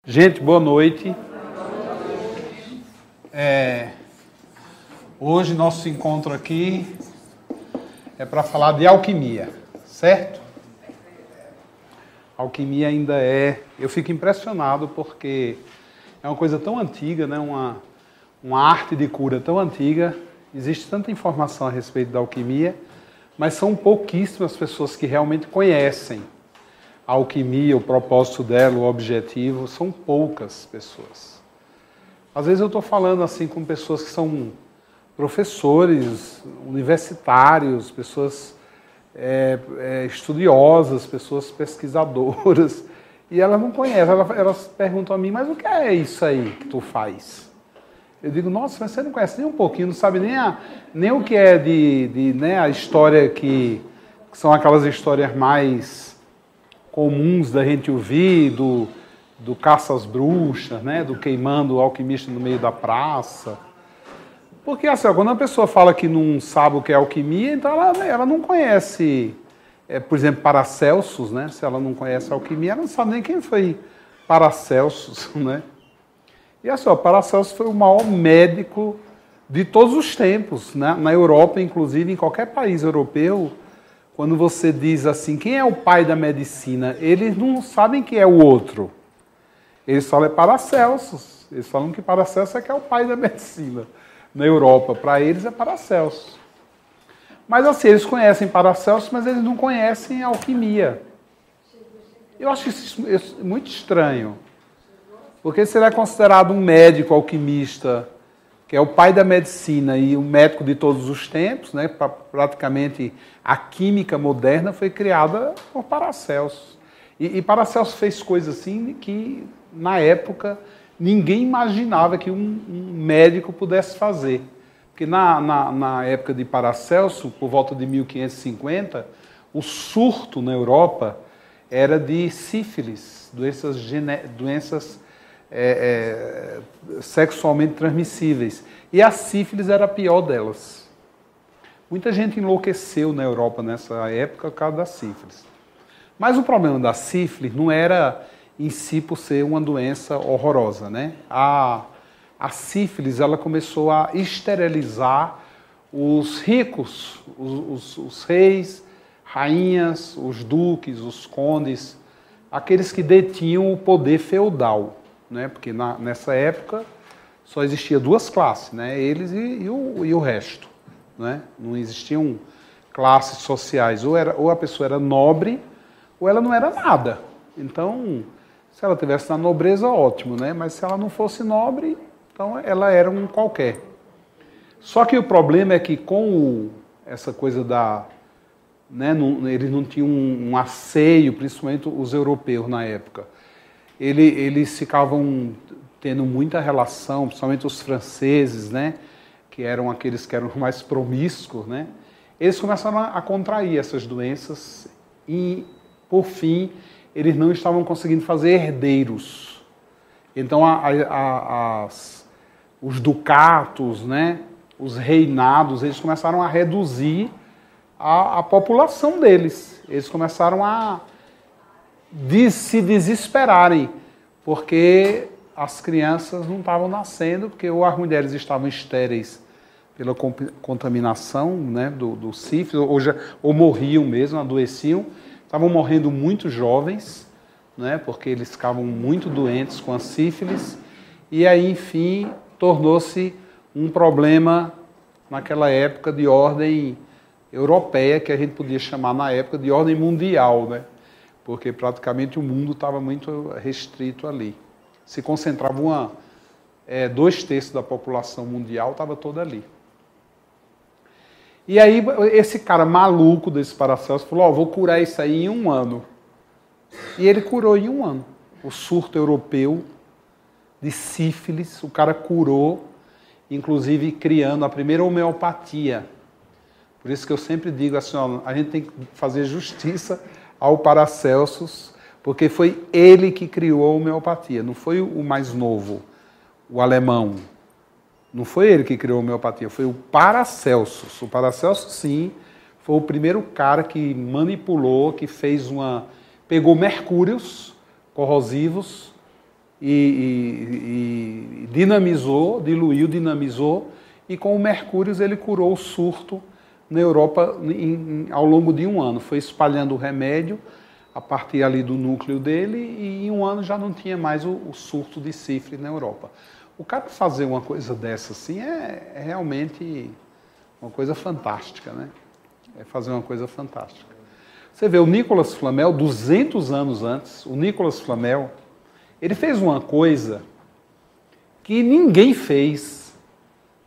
Gente, boa noite. Hoje nosso encontro aqui é para falar de alquimia, certo? Alquimia ainda é... Eu fico impressionado porque é uma coisa tão antiga, né? Uma arte de cura tão antiga. Existe tanta informação a respeito da alquimia, mas são pouquíssimas pessoas que realmente conhecem a alquimia, o propósito dela, o objetivo, são poucas pessoas. Às vezes eu estou falando assim com pessoas que são professores, universitários, pessoas estudiosas, pessoas pesquisadoras, e elas não conhecem, elas perguntam a mim, mas o que é isso aí que tu faz? Eu digo, nossa, mas você não conhece nem um pouquinho, não sabe nem o que é né, a história que são aquelas histórias mais comuns da gente ouvir, do caça às bruxas, né? Do queimando o alquimista no meio da praça. Porque assim, quando a pessoa fala que não sabe o que é alquimia, então ela não conhece, por exemplo, Paracelsus, né? Se ela não conhece a alquimia, ela não sabe nem quem foi Paracelsus, né? E assim, Paracelsus foi o maior médico de todos os tempos, né? Na Europa, inclusive, em qualquer país europeu. Quando você diz assim, quem é o pai da medicina? Eles não sabem quem é o outro. Eles falam é Paracelsus. Eles falam que Paracelsus é que é o pai da medicina na Europa. Para eles é Paracelsus. Mas assim, eles conhecem Paracelsus, mas eles não conhecem a alquimia. Eu acho isso muito estranho. Porque se ele é considerado um médico alquimista, que é o pai da medicina e o médico de todos os tempos, né? Praticamente a química moderna foi criada por Paracelsus. E Paracelsus fez coisas assim que, na época, ninguém imaginava que um médico pudesse fazer. Porque na época de Paracelsus, por volta de 1550, o surto na Europa era de sífilis, doenças sexualmente transmissíveis. E a sífilis era a pior delas. Muita gente enlouqueceu na Europa nessa época por causa da sífilis. Mas o problema da sífilis não era em si por ser uma doença horrorosa, né? A sífilis ela começou a esterilizar os ricos, os reis, rainhas, os duques, os condes, aqueles que detinham o poder feudal. Né? Porque nessa época só existia duas classes, né? Eles e o resto. Né? Não existiam classes sociais. Ou a pessoa era nobre, ou ela não era nada. Então, se ela tivesse na nobreza, ótimo, né? Mas se ela não fosse nobre, então ela era um qualquer. Só que o problema é que com essa coisa né, eles não tinham um asseio, principalmente os europeus na época. Eles ficavam tendo muita relação, principalmente os franceses, né, que eram aqueles que eram mais promíscuos, né, eles começaram a contrair essas doenças e, por fim, eles não estavam conseguindo fazer herdeiros. Então, os ducatos, né, os reinados, eles começaram a reduzir a população deles. Eles começaram a se desesperarem, porque as crianças não estavam nascendo, porque ou as mulheres estavam estéreis pela contaminação, né, do sífilis, ou morriam mesmo, adoeciam, estavam morrendo muito jovens, né, porque eles ficavam muito doentes com a sífilis, e aí, enfim, tornou-se um problema naquela época de ordem europeia, que a gente podia chamar na época de ordem mundial, né? Porque praticamente o mundo estava muito restrito ali. Se concentrava 2/3 da população mundial, estava toda ali. E aí esse cara maluco desse Paracelsus falou, vou curar isso aí em 1 ano. E ele curou em 1 ano. O surto europeu de sífilis, o cara curou, inclusive criando a primeira homeopatia. Por isso que eu sempre digo assim, a gente tem que fazer justiça ao Paracelsus, porque foi ele que criou a homeopatia, não foi o mais novo, o alemão. Não foi ele que criou a homeopatia, foi o Paracelsus. O Paracelsus, sim, foi o primeiro cara que manipulou, que fez pegou mercúrios corrosivos, e dinamizou, diluiu, dinamizou, e com o mercúrio ele curou o surto na Europa ao longo de um ano. Foi espalhando o remédio a partir ali do núcleo dele, e em um ano já não tinha mais o surto de sífilis na Europa. O cara fazer uma coisa dessa assim é realmente uma coisa fantástica, né? É fazer uma coisa fantástica. Você vê, o Nicolas Flamel, 200 anos antes, o Nicolas Flamel, ele fez uma coisa que ninguém fez.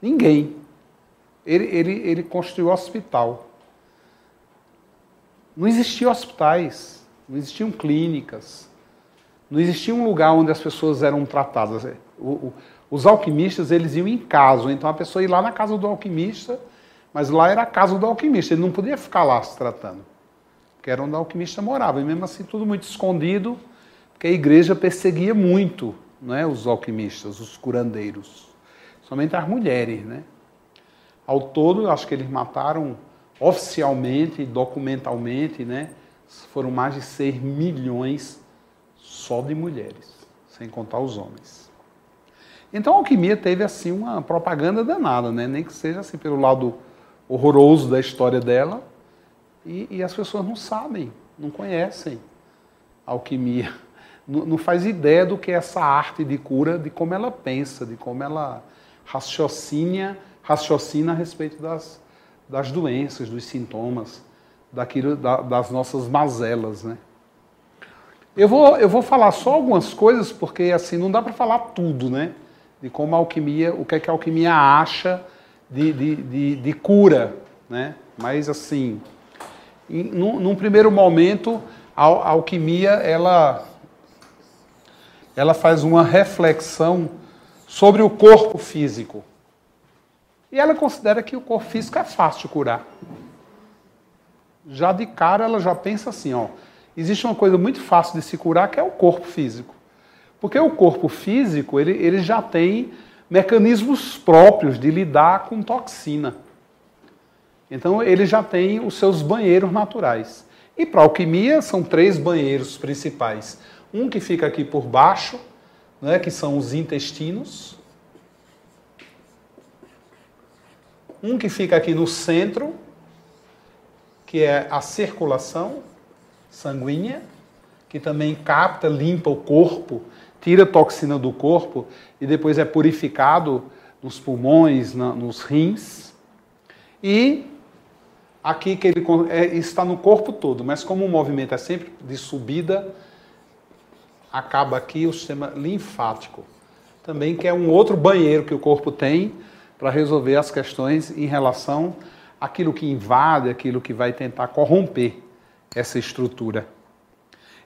Ninguém. Ele construiu hospital. Não existiam hospitais, não existiam clínicas, não existia um lugar onde as pessoas eram tratadas. Os alquimistas, eles iam em casa, então a pessoa ia lá na casa do alquimista, mas lá era a casa do alquimista, ele não podia ficar lá se tratando, porque era onde o alquimista morava, e mesmo assim tudo muito escondido, porque a igreja perseguia muito, né, os alquimistas, os curandeiros, somente as mulheres, né? Ao todo, acho que eles mataram oficialmente, documentalmente, né, foram mais de 6 milhões só de mulheres, sem contar os homens. Então a alquimia teve assim uma propaganda danada, né? Nem que seja assim pelo lado horroroso da história dela, e as pessoas não sabem, não conhecem a alquimia, não faz ideia do que é essa arte de cura, de como ela pensa, de como ela raciocina a respeito das doenças, dos sintomas, das nossas mazelas, né? Eu vou falar só algumas coisas, porque assim não dá para falar tudo, né? De como a alquimia, o que é que a alquimia acha de cura, né? Mas assim, num primeiro momento, a alquimia ela faz uma reflexão sobre o corpo físico. E ela considera que o corpo físico é fácil de curar. Já de cara ela já pensa assim, ó, existe uma coisa muito fácil de se curar, que é o corpo físico. Porque o corpo físico, ele já tem mecanismos próprios de lidar com toxina. Então, ele já tem os seus banheiros naturais. E para a alquimia, são 3 banheiros principais. Um que fica aqui por baixo, né, que são os intestinos. Um que fica aqui no centro, que é a circulação sanguínea, que também capta, limpa o corpo, tira a toxina do corpo e depois é purificado nos pulmões, nos rins. E aqui que ele está no corpo todo, mas como o movimento é sempre de subida, acaba aqui o sistema linfático. Também que é um outro banheiro que o corpo tem para resolver as questões em relação àquilo que invade, aquilo que vai tentar corromper essa estrutura.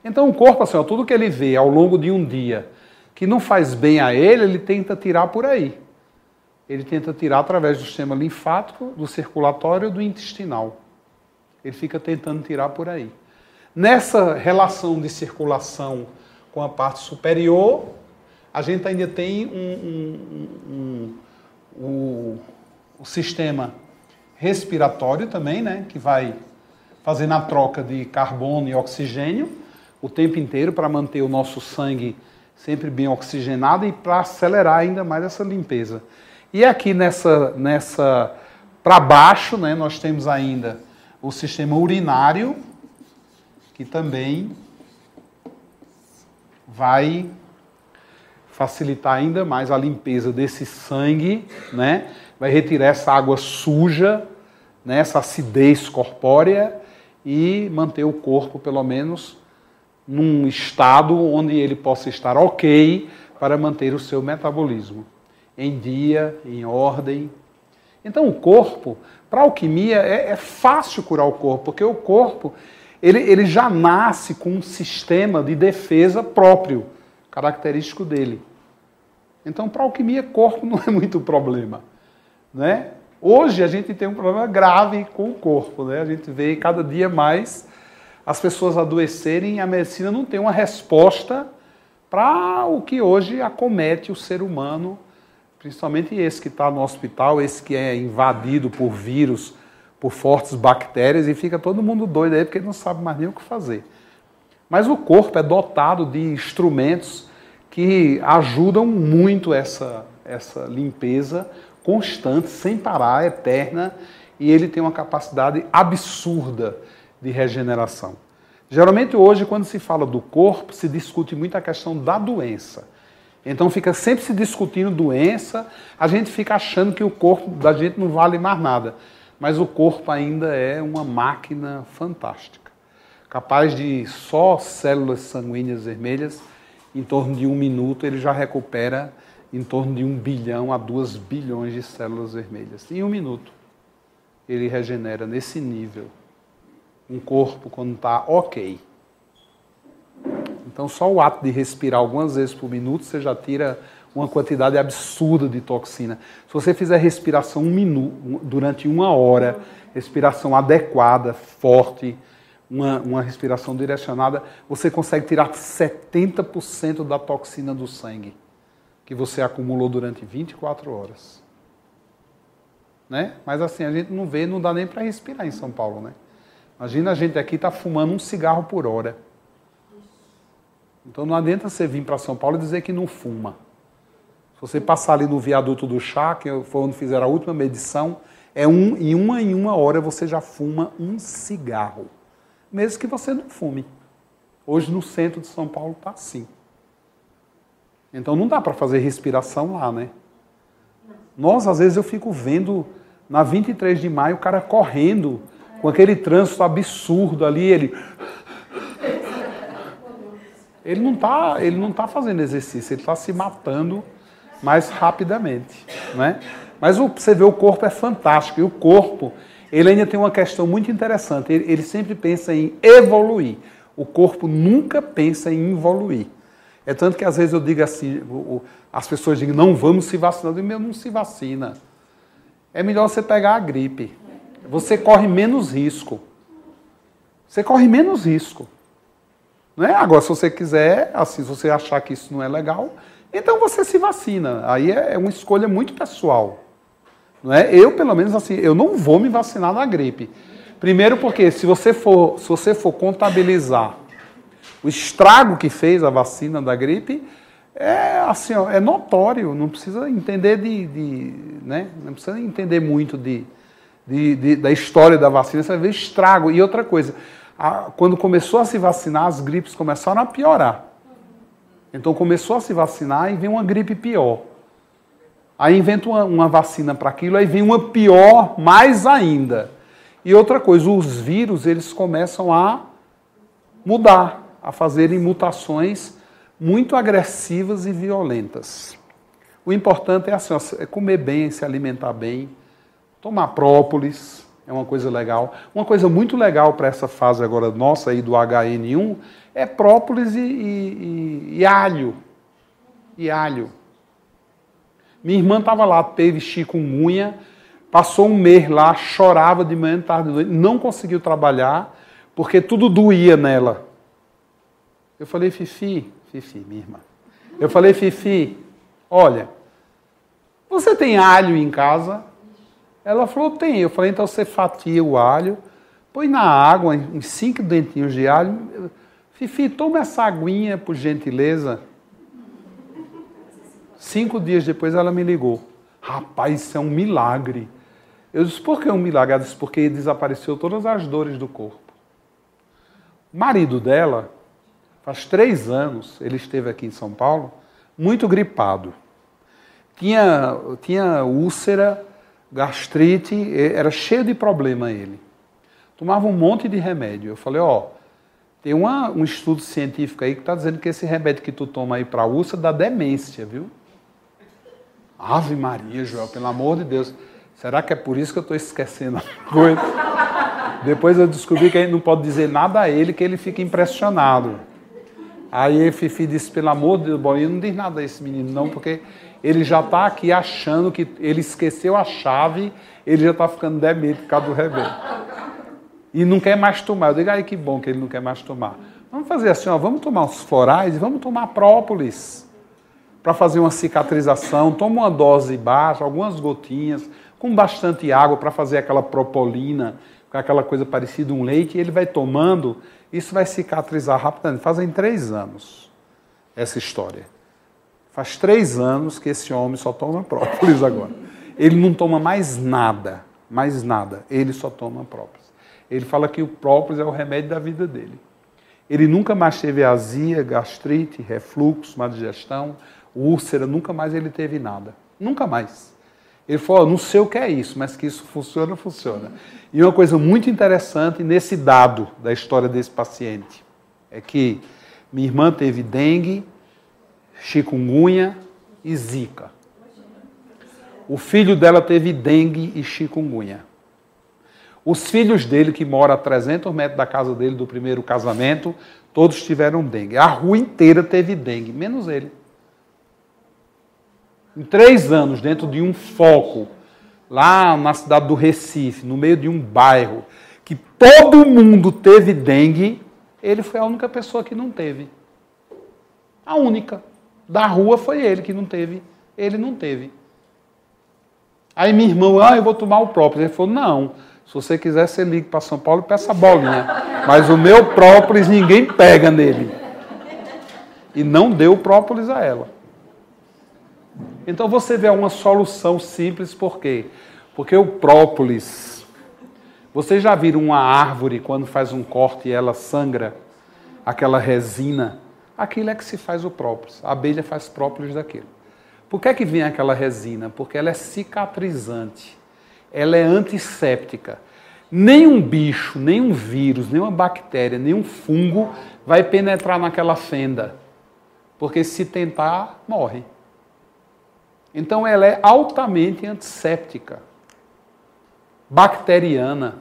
Então o corpo, assim, ó, tudo que ele vê ao longo de um dia que não faz bem a ele tenta tirar por aí. Ele tenta tirar através do sistema linfático, do circulatório e do intestinal. Ele fica tentando tirar por aí. Nessa relação de circulação com a parte superior, a gente ainda tem o sistema respiratório também, né, que vai fazendo a troca de carbono e oxigênio o tempo inteiro para manter o nosso sangue sempre bem oxigenado e para acelerar ainda mais essa limpeza. E aqui para baixo, né, nós temos ainda o sistema urinário, que também vai facilitar ainda mais a limpeza desse sangue, né? Vai retirar essa água suja, né, essa acidez corpórea e manter o corpo, pelo menos, num estado onde ele possa estar ok para manter o seu metabolismo em dia, em ordem. Então o corpo, para a alquimia, é fácil curar o corpo, porque o corpo ele já nasce com um sistema de defesa próprio, característico dele. Então para a alquimia, corpo não é muito problema, né? Hoje a gente tem um problema grave com o corpo, né? A gente vê cada dia mais as pessoas adoecerem e a medicina não tem uma resposta para o que hoje acomete o ser humano, principalmente esse que está no hospital, esse que é invadido por vírus, por fortes bactérias, e fica todo mundo doido aí porque não sabe mais nem o que fazer. Mas o corpo é dotado de instrumentos que ajudam muito essa limpeza constante, sem parar, eterna, e ele tem uma capacidade absurda de regeneração. Geralmente hoje, quando se fala do corpo, se discute muito a questão da doença. Então fica sempre se discutindo doença, a gente fica achando que o corpo da gente não vale mais nada. Mas o corpo ainda é uma máquina fantástica, capaz de só células sanguíneas vermelhas, em torno de 1 minuto, ele já recupera em torno de 1 bilhão a 2 bilhões de células vermelhas. Em 1 minuto, ele regenera nesse nível um corpo quando está ok. Então, só o ato de respirar algumas vezes por minuto, você já tira uma quantidade absurda de toxina. Se você fizer respiração durante 1 hora, respiração adequada, forte, uma respiração direcionada, você consegue tirar 70% da toxina do sangue que você acumulou durante 24 horas. Né? Mas assim, a gente não vê, não dá nem para respirar em São Paulo, né? Imagina a gente aqui tá fumando 1 cigarro por hora. Então não adianta você vir para São Paulo e dizer que não fuma. Se você passar ali no viaduto do chá, que foi onde fizeram a última medição, em uma hora você já fuma 1 cigarro. Mesmo que você não fume. Hoje no centro de São Paulo está assim. Então não dá para fazer respiração lá, né? Nós, às vezes, eu fico vendo na 23 de maio o cara correndo com aquele trânsito absurdo ali, ele não tá fazendo exercício, ele está se matando mais rapidamente, né? Mas você vê, o corpo é fantástico, e o corpo, ele ainda tem uma questão muito interessante, ele sempre pensa em evoluir, o corpo nunca pensa em evoluir. É tanto que às vezes eu digo assim, as pessoas dizem, não vamos se vacinar, eu digo, meu, não se vacina. É melhor você pegar a gripe, você corre menos risco. Você corre menos risco. Né? Agora, se você quiser, assim, se você achar que isso não é legal, então você se vacina. Aí é uma escolha muito pessoal. Não é? Eu, pelo menos, assim, eu não vou me vacinar na gripe. Primeiro porque, se você for contabilizar o estrago que fez a vacina da gripe, assim, ó, é notório. Não precisa entender né? Não precisa entender muito da história da vacina, você vai ver estrago. E outra coisa, quando começou a se vacinar, as gripes começaram a piorar. Então começou a se vacinar e vem uma gripe pior. Aí inventa uma vacina para aquilo, aí vem uma pior mais ainda. E outra coisa, os vírus, eles começam a mudar, a fazerem mutações muito agressivas e violentas. O importante é assim, é comer bem, se alimentar bem, tomar própolis, é uma coisa legal. Uma coisa muito legal para essa fase agora nossa aí do HN1 é própolis e alho. E alho. Minha irmã estava lá, teve chikungunya, passou 1 mês lá, chorava de manhã, tarde, de noite, não conseguiu trabalhar, porque tudo doía nela. Eu falei, Fifi, minha irmã. Eu falei, Fifi, olha, você tem alho em casa? Ela falou, tem. Eu falei, então você fatia o alho, põe na água, em 5 dentinhos de alho. Fifi, toma essa aguinha, por gentileza. 5 dias depois ela me ligou. Rapaz, isso é um milagre. Eu disse, por que é um milagre? Ela disse, porque desapareceu todas as dores do corpo. O marido dela, faz 3 anos, ele esteve aqui em São Paulo, muito gripado. Tinha úlcera, gastrite, era cheio de problema ele. Tomava um monte de remédio. Eu falei, tem um estudo científico aí que está dizendo que esse remédio que tu toma aí para úlcera dá demência, viu? Ave Maria, Joel, pelo amor de Deus. Será que é por isso que eu estou esquecendo a coisa? Depois eu descobri que a gente não pode dizer nada a ele, que ele fica impressionado. Aí a Fifi disse, pelo amor de Deus, eu não diz nada a esse menino não, porque ele já está aqui achando que ele esqueceu a chave, ele já está ficando demente por causa do remédio. E não quer mais tomar. Eu digo, ai que bom que ele não quer mais tomar. Vamos fazer assim, vamos tomar os florais e vamos tomar própolis para fazer uma cicatrização. Toma uma dose baixa, algumas gotinhas, com bastante água para fazer aquela propolina, com aquela coisa parecida um leite, e ele vai tomando, isso vai cicatrizar rapidamente. Fazem 3 anos essa história. Faz 3 anos que esse homem só toma própolis agora. Ele não toma mais nada, ele só toma própolis. Ele fala que o própolis é o remédio da vida dele. Ele nunca mais teve azia, gastrite, refluxo, má digestão, úlcera, nunca mais ele teve nada. Nunca mais. Ele falou, não sei o que é isso, mas que isso funciona, funciona. E uma coisa muito interessante nesse dado da história desse paciente é que minha irmã teve dengue, chikungunya e zika. O filho dela teve dengue e chikungunya. Os filhos dele, que moram a 300 metros da casa dele, do primeiro casamento, todos tiveram dengue. A rua inteira teve dengue, menos ele. Em 3 anos, dentro de um foco, lá na cidade do Recife, no meio de um bairro, que todo mundo teve dengue, ele foi a única pessoa que não teve. A única. Da rua foi ele que não teve. Ele não teve. Aí minha irmã, eu vou tomar o própolis. Ele falou, não, se você quiser, você liga para São Paulo e peça a bolinha. Mas o meu própolis, ninguém pega nele. E não deu o própolis a ela. Então você vê uma solução simples, por quê? Porque o própolis, vocês já viram uma árvore quando faz um corte e ela sangra, aquela resina? Aquilo é que se faz o própolis. A abelha faz própolis daquilo. Por que é que vem aquela resina? Porque ela é cicatrizante, ela é antisséptica. Nenhum bicho, nenhum vírus, nenhuma bactéria, nenhum fungo vai penetrar naquela fenda, porque se tentar, morre. Então ela é altamente antisséptica, bacteriana,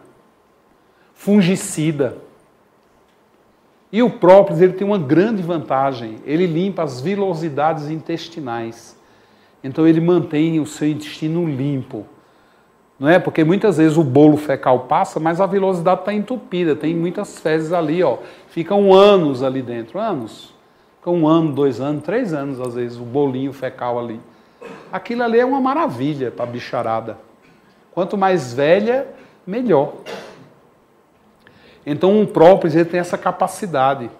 fungicida. E o própolis ele tem uma grande vantagem, ele limpa as vilosidades intestinais. Então ele mantém o seu intestino limpo. Não é? Porque muitas vezes o bolo fecal passa, mas a vilosidade está entupida, tem muitas fezes ali, ó. Ficam anos ali dentro, anos. Ficam 1 ano, 2 anos, 3 anos às vezes, o bolinho fecal ali. Aquilo ali é uma maravilha para a bicharada. Quanto mais velha, melhor. Então o própolis ele tem essa capacidade,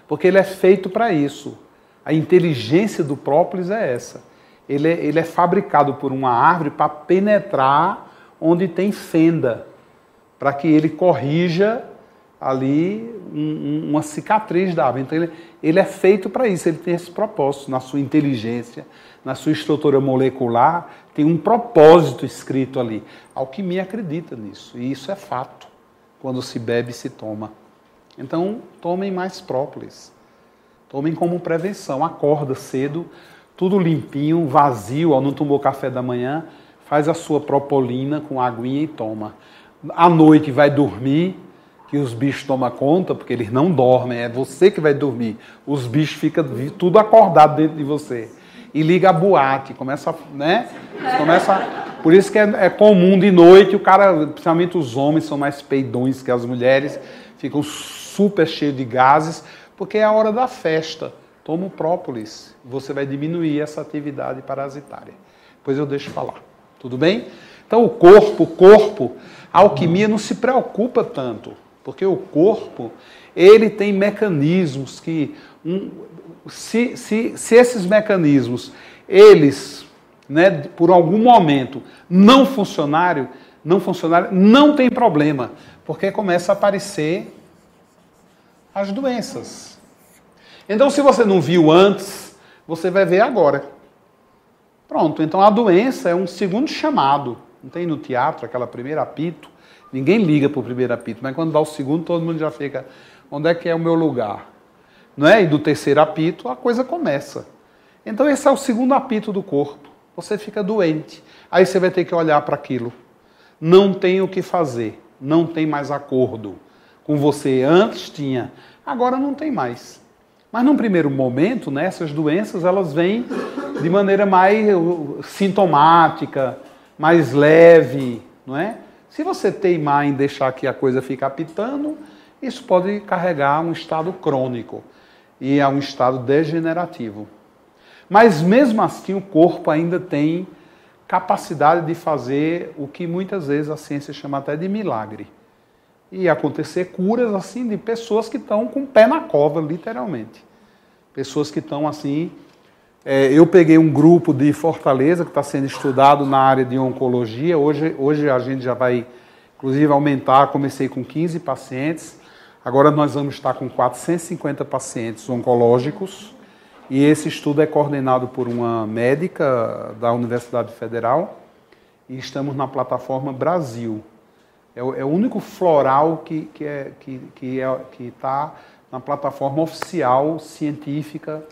porque ele é feito para isso. A inteligência do própolis é essa. Ele é fabricado por uma árvore para penetrar onde tem fenda, para que ele corrija ali uma cicatriz da árvore. Então ele é feito para isso, ele tem esse propósito na sua inteligência, na sua estrutura molecular, tem um propósito escrito ali. A alquimia acredita nisso, e isso é fato, quando se bebe e se toma. Então, tomem mais própolis. Tomem como prevenção. Acorda cedo, tudo limpinho, vazio, ó, não tomou café da manhã, faz a sua propolinha com aguinha e toma. À noite vai dormir, que os bichos tomam conta, porque eles não dormem, é você que vai dormir. Os bichos ficam tudo acordado dentro de você. E liga a boate, começa, né? Por isso que é comum de noite, o cara, principalmente os homens, são mais peidões que as mulheres, ficam super cheios de gases, porque é a hora da festa. Toma o própolis, você vai diminuir essa atividade parasitária. Depois eu deixo falar. Tudo bem? Então o corpo, a alquimia não se preocupa tanto, porque o corpo, ele tem mecanismos que, se esses mecanismos, eles, né, por algum momento, não funcionarem, não tem problema, porque começa a aparecer as doenças. Então, se você não viu antes, você vai ver agora. Pronto, então a doença é um segundo chamado. Não tem no teatro aquela primeira apito? Ninguém liga para o primeiro apito, mas quando dá o segundo, todo mundo já fica, onde é que é o meu lugar? Não é? E do terceiro apito, a coisa começa. Então esse é o segundo apito do corpo. Você fica doente. Aí você vai ter que olhar para aquilo. Não tem o que fazer. Não tem mais acordo. Com você antes tinha, agora não tem mais. Mas num primeiro momento, né, essas doenças elas vêm de maneira mais sintomática, mais leve, não é? Se você teimar em deixar que a coisa fique apitando, isso pode carregar um estado crônico e é um estado degenerativo. Mas mesmo assim o corpo ainda tem capacidade de fazer o que muitas vezes a ciência chama até de milagre. E acontecer curas assim de pessoas que estão com o pé na cova, literalmente. Pessoas que estão assim, Eu peguei um grupo de Fortaleza que está sendo estudado na área de oncologia. Hoje a gente já vai, inclusive, aumentar. Comecei com 15 pacientes. Agora nós vamos estar com 450 pacientes oncológicos. E esse estudo é coordenado por uma médica da Universidade Federal. E estamos na plataforma Brasil. É o único floral que está na plataforma oficial científica.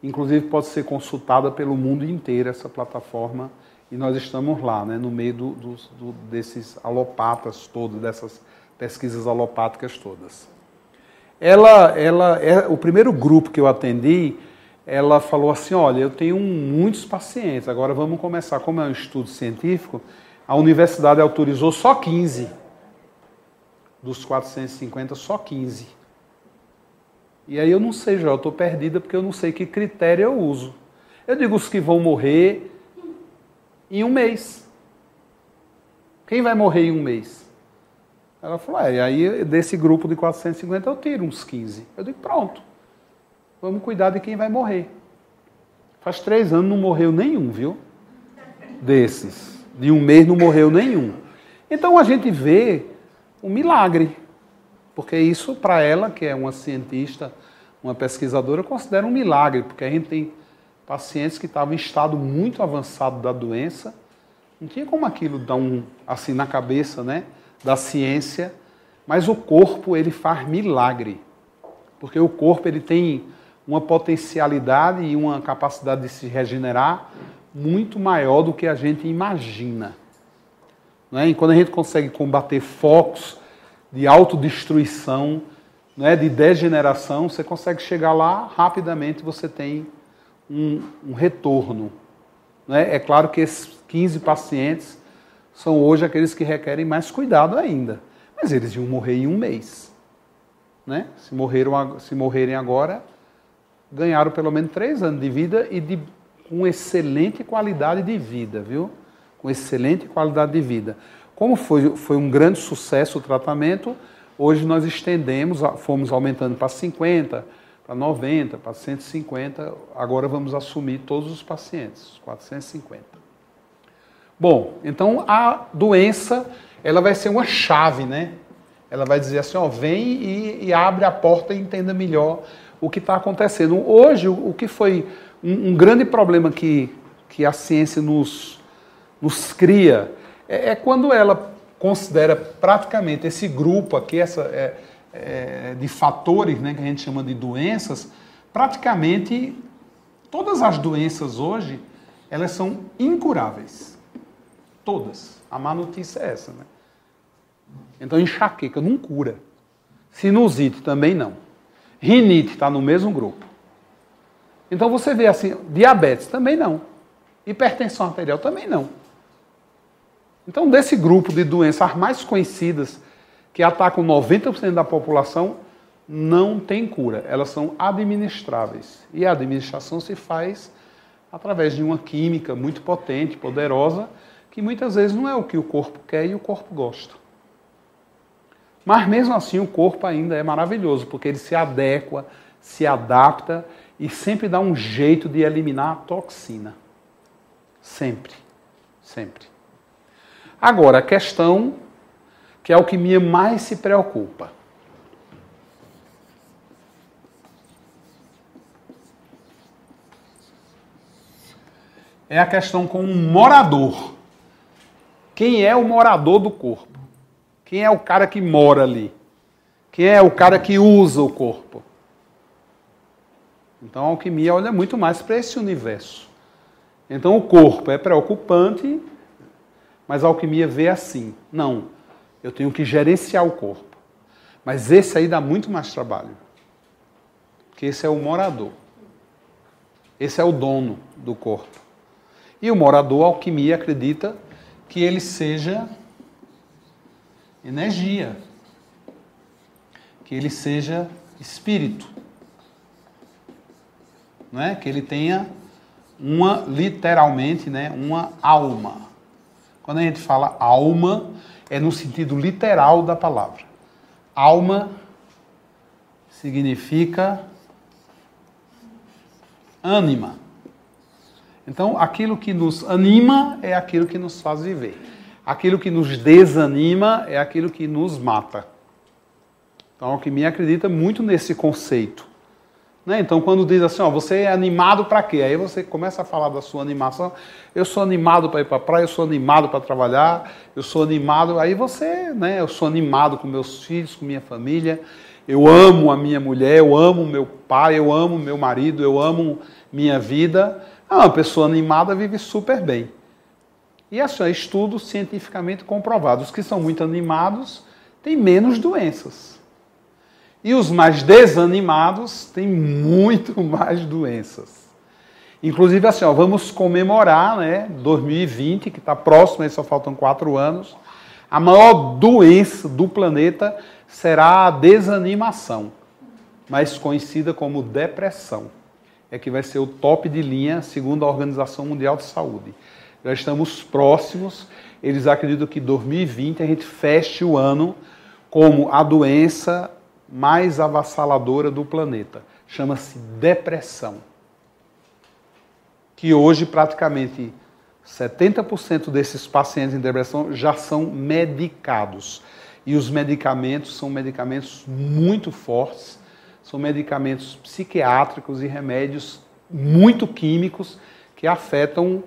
Inclusive pode ser consultada pelo mundo inteiro essa plataforma, e nós estamos lá, né, no meio desses alopatas todos, dessas pesquisas alopáticas todas. O primeiro grupo que eu atendi, ela falou assim, olha, eu tenho muitos pacientes, agora vamos começar, como é um estudo científico, a universidade autorizou só 15, dos 450, só 15. E aí eu não sei, já eu estou perdida porque eu não sei que critério eu uso. Eu digo os que vão morrer em um mês. Quem vai morrer em um mês? Ela falou, e aí desse grupo de 450 eu tiro uns 15. Eu digo, pronto, vamos cuidar de quem vai morrer. Faz 3 anos não morreu nenhum, viu? Desses. De um mês não morreu nenhum. Então a gente vê um milagre. Porque isso, para ela, que é uma cientista, uma pesquisadora, considera um milagre, porque a gente tem pacientes que estavam em estado muito avançado da doença, não tinha como aquilo dar assim na cabeça, né, da ciência, mas o corpo, ele faz milagre, porque o corpo, ele tem uma potencialidade e uma capacidade de se regenerar muito maior do que a gente imagina. Né? E quando a gente consegue combater focos de autodestruição, né, de degeneração, você consegue chegar lá rapidamente, você tem um retorno. Né? É claro que esses 15 pacientes são hoje aqueles que requerem mais cuidado ainda, mas eles iam morrer em um mês. Né? Se morrerem agora, ganharam pelo menos 3 anos de vida e com excelente qualidade de vida, viu? Com excelente qualidade de vida. Como foi um grande sucesso o tratamento, hoje nós estendemos, fomos aumentando para 50, para 90, para 150, agora vamos assumir todos os pacientes, 450. Bom, então a doença, ela vai ser uma chave, né? Ela vai dizer assim, ó, vem e abre a porta e entenda melhor o que está acontecendo. Hoje, o que foi um grande problema que a ciência nos cria, é quando ela considera praticamente esse grupo aqui, de fatores, né, que a gente chama de doenças, praticamente todas as doenças hoje, elas são incuráveis. Todas. A má notícia é essa, né? Então, enxaqueca não cura. Sinusite também não. Rinite está no mesmo grupo. Então, você vê assim, diabetes também não. Hipertensão arterial também não. Então, desse grupo de doenças mais conhecidas, que atacam 90% da população, não tem cura. Elas são administráveis. E a administração se faz através de uma química muito potente, poderosa, que muitas vezes não é o que o corpo quer e o corpo gosta. Mas mesmo assim o corpo ainda é maravilhoso, porque ele se adequa, se adapta e sempre dá um jeito de eliminar a toxina. Sempre. Sempre. Agora, a questão que a alquimia mais se preocupa. É a questão com um morador. Quem é o morador do corpo? Quem é o cara que mora ali? Quem é o cara que usa o corpo? Então a alquimia olha muito mais para esse universo. Então o corpo é preocupante, mas a alquimia vê assim. Não, eu tenho que gerenciar o corpo. Mas esse aí dá muito mais trabalho. Porque esse é o morador. Esse é o dono do corpo. E o morador, a alquimia acredita que ele seja energia, que ele seja espírito, não é? Que ele tenha literalmente, né, uma alma. Quando a gente fala alma, é no sentido literal da palavra. Alma significa ânima. Então, aquilo que nos anima é aquilo que nos faz viver. Aquilo que nos desanima é aquilo que nos mata. Então, a alquimia acredita muito nesse conceito. Né? Então, quando diz assim, ó, você é animado para quê? Aí você começa a falar da sua animação. Eu sou animado para ir para a praia, eu sou animado para trabalhar, eu sou animado... Aí você, né? Eu sou animado com meus filhos, com minha família. Eu amo a minha mulher, eu amo meu pai, eu amo meu marido, eu amo minha vida. Uma pessoa animada vive super bem. E assim, é estudo cientificamente comprovado. Os que são muito animados têm menos doenças. E os mais desanimados têm muito mais doenças. Inclusive, assim, ó, vamos comemorar, né, 2020, que está próximo, aí só faltam 4 anos. A maior doença do planeta será a desanimação, mais conhecida como depressão. É que vai ser o top de linha, segundo a Organização Mundial de Saúde. Já estamos próximos, eles acreditam que 2020 a gente feche o ano como a doença mais avassaladora do planeta. Chama-se depressão. Que hoje praticamente 70% desses pacientes em depressão já são medicados. E os medicamentos são medicamentos muito fortes, são medicamentos psiquiátricos e remédios muito químicos que afetam,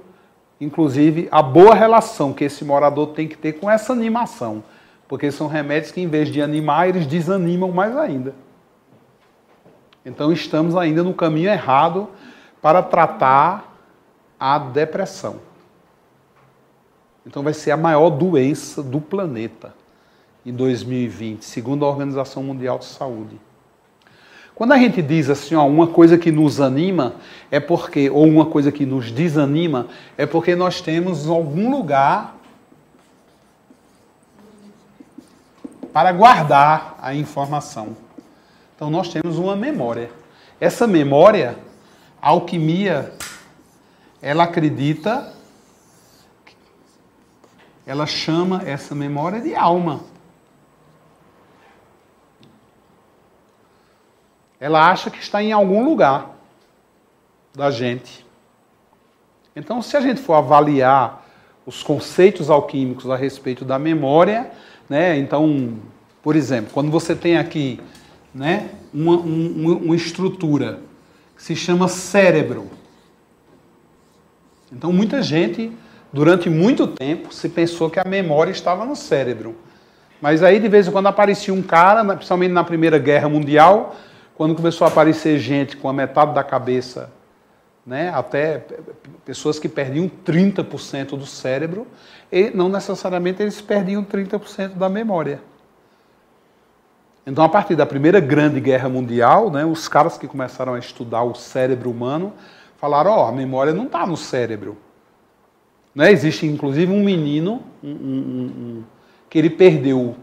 inclusive, a boa relação que esse morador tem que ter com essa animação. Porque são remédios que, em vez de animar, eles desanimam mais ainda. Então, estamos ainda no caminho errado para tratar a depressão. Então, vai ser a maior doença do planeta em 2020, segundo a Organização Mundial de Saúde. Quando a gente diz assim, ó, uma coisa que nos anima, é porque, ou uma coisa que nos desanima, é porque nós temos algum lugar para guardar a informação. Então nós temos uma memória. Essa memória, a alquimia, ela acredita, ela chama essa memória de alma. Ela acha que está em algum lugar da gente. Então, se a gente for avaliar os conceitos alquímicos a respeito da memória, né, então, por exemplo, quando você tem aqui, né, uma estrutura que se chama cérebro. Então, muita gente, durante muito tempo, se pensou que a memória estava no cérebro. Mas aí, de vez em quando, aparecia um cara, principalmente na Primeira Guerra Mundial, quando começou a aparecer gente com a metade da cabeça, né, até pessoas que perdiam 30% do cérebro, e não necessariamente eles perdiam 30% da memória. Então, a partir da Primeira Grande Guerra Mundial, né, os caras que começaram a estudar o cérebro humano falaram, ó, a memória não está no cérebro. Né, existe, inclusive, um menino que ele perdeu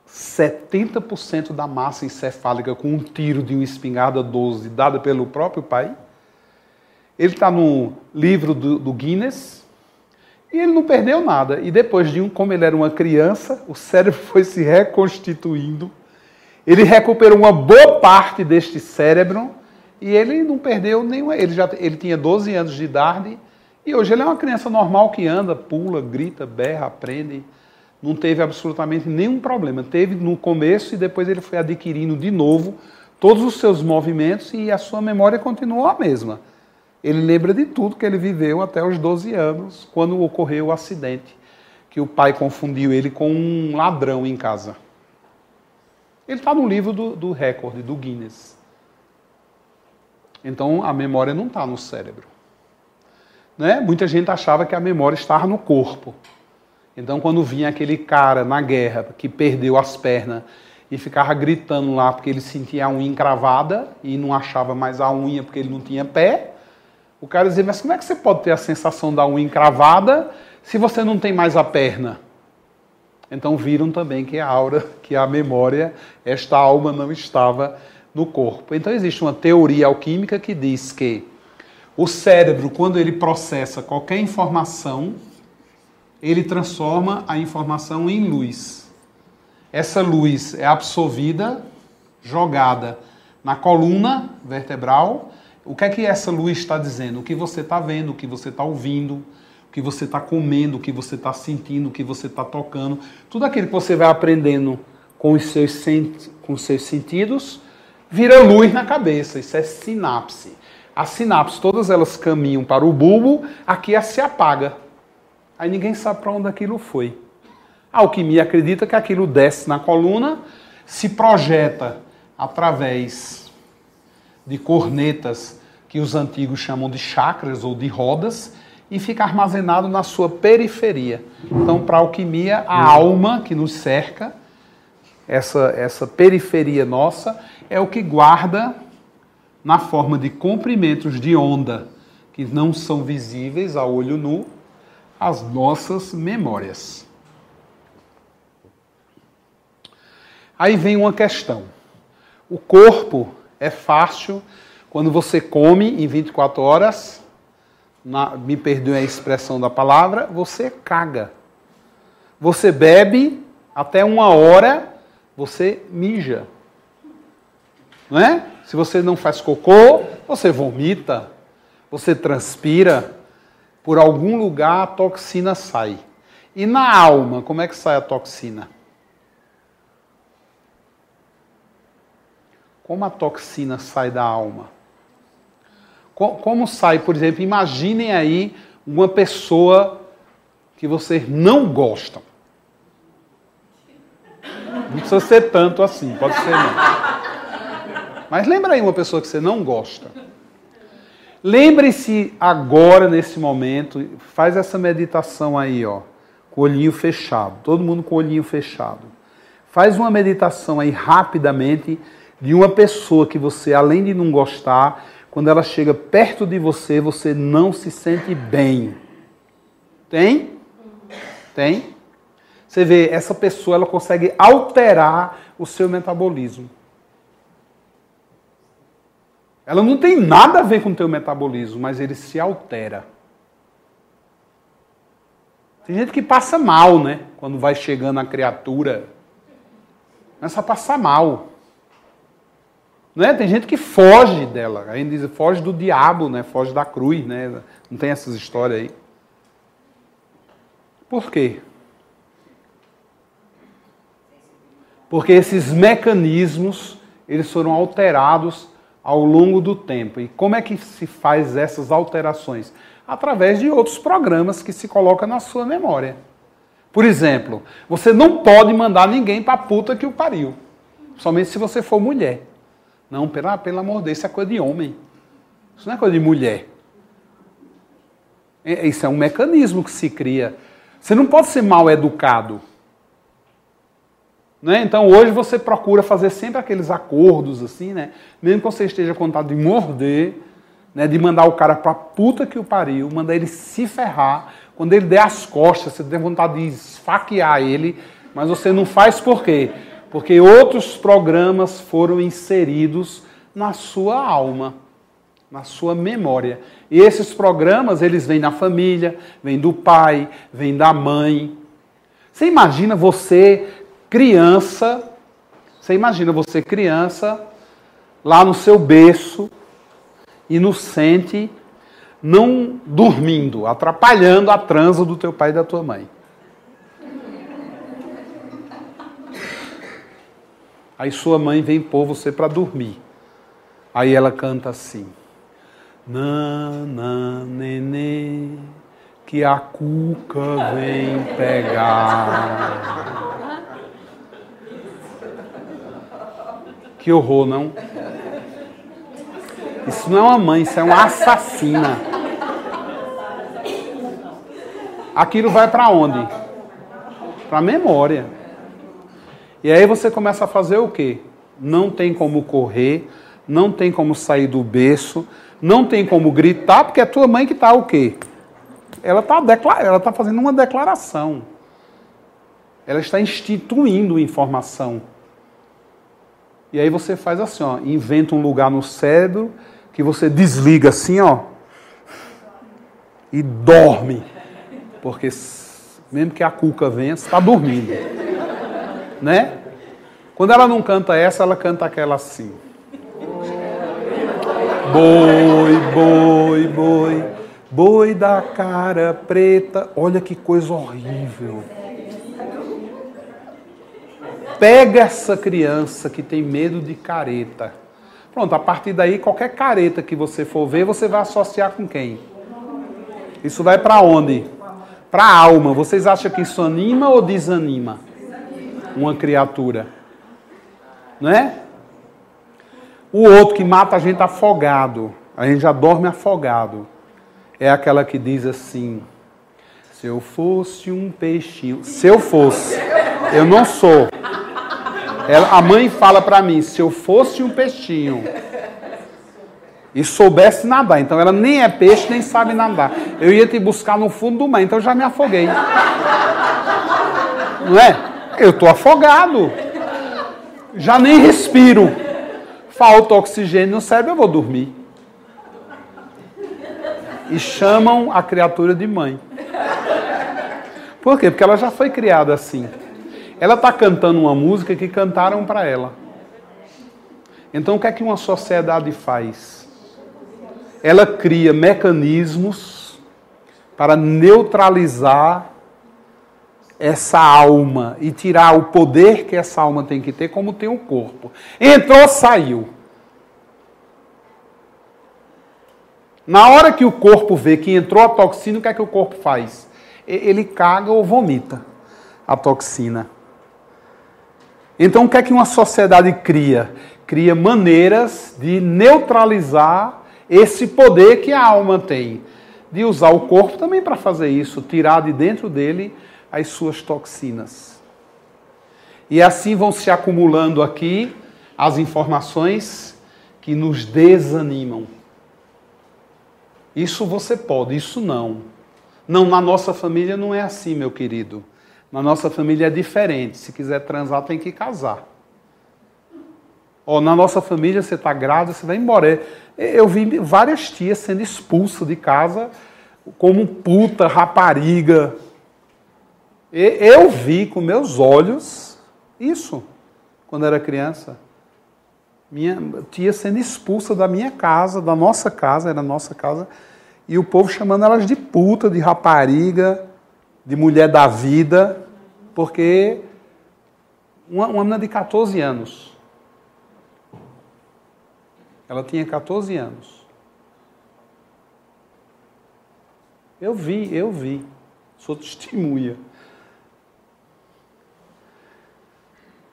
70% da massa encefálica com um tiro de uma espingarda 12 dada pelo próprio pai. Ele está no livro do Guinness e ele não perdeu nada. E depois como ele era uma criança, o cérebro foi se reconstituindo. Ele recuperou uma boa parte deste cérebro e ele não perdeu nenhuma. Ele tinha 12 anos de idade e hoje ele é uma criança normal que anda, pula, grita, berra, aprende. Não teve absolutamente nenhum problema. Teve no começo e depois ele foi adquirindo de novo todos os seus movimentos e a sua memória continuou a mesma. Ele lembra de tudo que ele viveu até os 12 anos, quando ocorreu o acidente, que o pai confundiu ele com um ladrão em casa. Ele está no livro do recorde, do Guinness. Então, a memória não está no cérebro. Né? Muita gente achava que a memória estava no corpo. Então, quando vinha aquele cara na guerra que perdeu as pernas e ficava gritando lá porque ele sentia a unha encravada e não achava mais a unha porque ele não tinha pé, o cara dizia, mas como é que você pode ter a sensação da unha encravada se você não tem mais a perna? Então viram também que a aura, que a memória, esta alma não estava no corpo. Então existe uma teoria alquímica que diz que o cérebro, quando ele processa qualquer informação, ele transforma a informação em luz. Essa luz é absorvida, jogada na coluna vertebral, O que é que essa luz está dizendo? O que você está vendo, o que você está ouvindo, o que você está comendo, o que você está sentindo, o que você está tocando. Tudo aquilo que você vai aprendendo com os seus sentidos vira luz na cabeça. Isso é sinapse. As sinapses, todas elas caminham para o bulbo, aqui se apaga. Aí ninguém sabe para onde aquilo foi. A alquimia acredita que aquilo desce na coluna, se projeta através de cornetas que os antigos chamam de chakras ou de rodas e fica armazenado na sua periferia. Então, para a alquimia, a alma que nos cerca, essa periferia nossa, é o que guarda na forma de comprimentos de onda que não são visíveis a olho nu as nossas memórias. Aí vem uma questão. O corpo é fácil, quando você come em 24 horas, me perdoe a expressão da palavra, você caga. Você bebe, até 1 hora, você mija. Não é? Se você não faz cocô, você vomita, você transpira, por algum lugar a toxina sai. E na alma, como é que sai a toxina? Como a toxina sai da alma? Como sai, por exemplo, imaginem aí uma pessoa que vocês não gostam. Não precisa ser tanto assim, pode ser não. Mas lembra aí uma pessoa que você não gosta. Lembre-se agora, nesse momento, faz essa meditação aí, ó, com o olhinho fechado. Todo mundo com o olhinho fechado. Faz uma meditação aí rapidamente de uma pessoa que você, além de não gostar, quando ela chega perto de você, você não se sente bem. Tem? Tem? Você vê, essa pessoa ela consegue alterar o seu metabolismo. Ela não tem nada a ver com o teu metabolismo, mas ele se altera. Tem gente que passa mal, né? Quando vai chegando a criatura. Começa a passar mal. Né? Tem gente que foge dela. A gente diz, foge do diabo, né? Foge da cruz, né? Não tem essas histórias aí. Por quê? Porque esses mecanismos, eles foram alterados ao longo do tempo. E como é que se faz essas alterações? Através de outros programas que se colocam na sua memória. Por exemplo, você não pode mandar ninguém para a puta que o pariu. Somente se você for mulher. Não, pelo amor de Deus, isso é coisa de homem. Isso não é coisa de mulher. Isso é um mecanismo que se cria. Você não pode ser mal educado. Né? Então hoje você procura fazer sempre aqueles acordos assim, né? Mesmo que você esteja com vontade de morder, né? De mandar o cara pra puta que o pariu, mandar ele se ferrar, quando ele der as costas, você tem vontade de esfaquear ele, mas você não faz por quê? Porque outros programas foram inseridos na sua alma, na sua memória. E esses programas, eles vêm da família, vêm do pai, vêm da mãe. Você imagina você criança, lá no seu berço, inocente, não dormindo, atrapalhando a transa do teu pai e da tua mãe. Aí sua mãe vem pôr você para dormir. Aí ela canta assim: Nana, nenê, que a cuca vem pegar. Que horror, não? Isso não é uma mãe, isso é uma assassina. Aquilo vai para onde? Para a memória. E aí você começa a fazer o quê? Não tem como correr, não tem como sair do berço, não tem como gritar, porque é tua mãe que está o quê? Ela está fazendo uma declaração. Ela está instituindo informação. E aí você faz assim, ó, inventa um lugar no cérebro que você desliga assim, ó, e dorme. Porque mesmo que a cuca venha, você está dormindo. Né? Quando ela não canta essa, ela canta aquela assim. Bom boi, boi, boi da cara preta. Olha que coisa horrível. Pega essa criança que tem medo de careta. Pronto, a partir daí, qualquer careta que você for ver, você vai associar com quem? Isso vai para onde? Para a alma. Vocês acham que isso anima ou desanima uma criatura? Não é? O outro que mata a gente afogado. A gente já dorme afogado. É aquela que diz assim: se eu fosse um peixinho. Se eu fosse. Eu não sou. A mãe fala para mim: se eu fosse um peixinho e soubesse nadar. Então ela nem é peixe, nem sabe nadar. Eu ia te buscar no fundo do mar, então eu já me afoguei. Não é? Eu estou afogado. Já nem respiro. Falta oxigênio no cérebro, eu vou dormir. E chamam a criatura de mãe. Por quê? Porque ela já foi criada assim. Ela está cantando uma música que cantaram para ela. Então o que é que uma sociedade faz? Ela cria mecanismos para neutralizar essa alma e tirar o poder que essa alma tem que ter, como tem o corpo. Entrou, saiu. Na hora que o corpo vê que entrou a toxina, o que é que o corpo faz? Ele caga ou vomita a toxina. Então o que é que uma sociedade cria? Cria maneiras de neutralizar esse poder que a alma tem. De usar o corpo também para fazer isso, tirar de dentro dele as suas toxinas. E assim vão se acumulando aqui as informações que nos desanimam. Isso você pode, isso não. Não, na nossa família não é assim, meu querido. Na nossa família é diferente. Se quiser transar, tem que casar. Na nossa família, você está grávida, você vai embora. Eu vi várias tias sendo expulsas de casa como puta, rapariga. Eu vi com meus olhos isso, quando era criança. Minha tia sendo expulsa da minha casa, da nossa casa, era a nossa casa, e o povo chamando elas de puta, de rapariga, de mulher da vida, porque uma menina de 14 anos. Ela tinha 14 anos. Eu vi. Sou testemunha.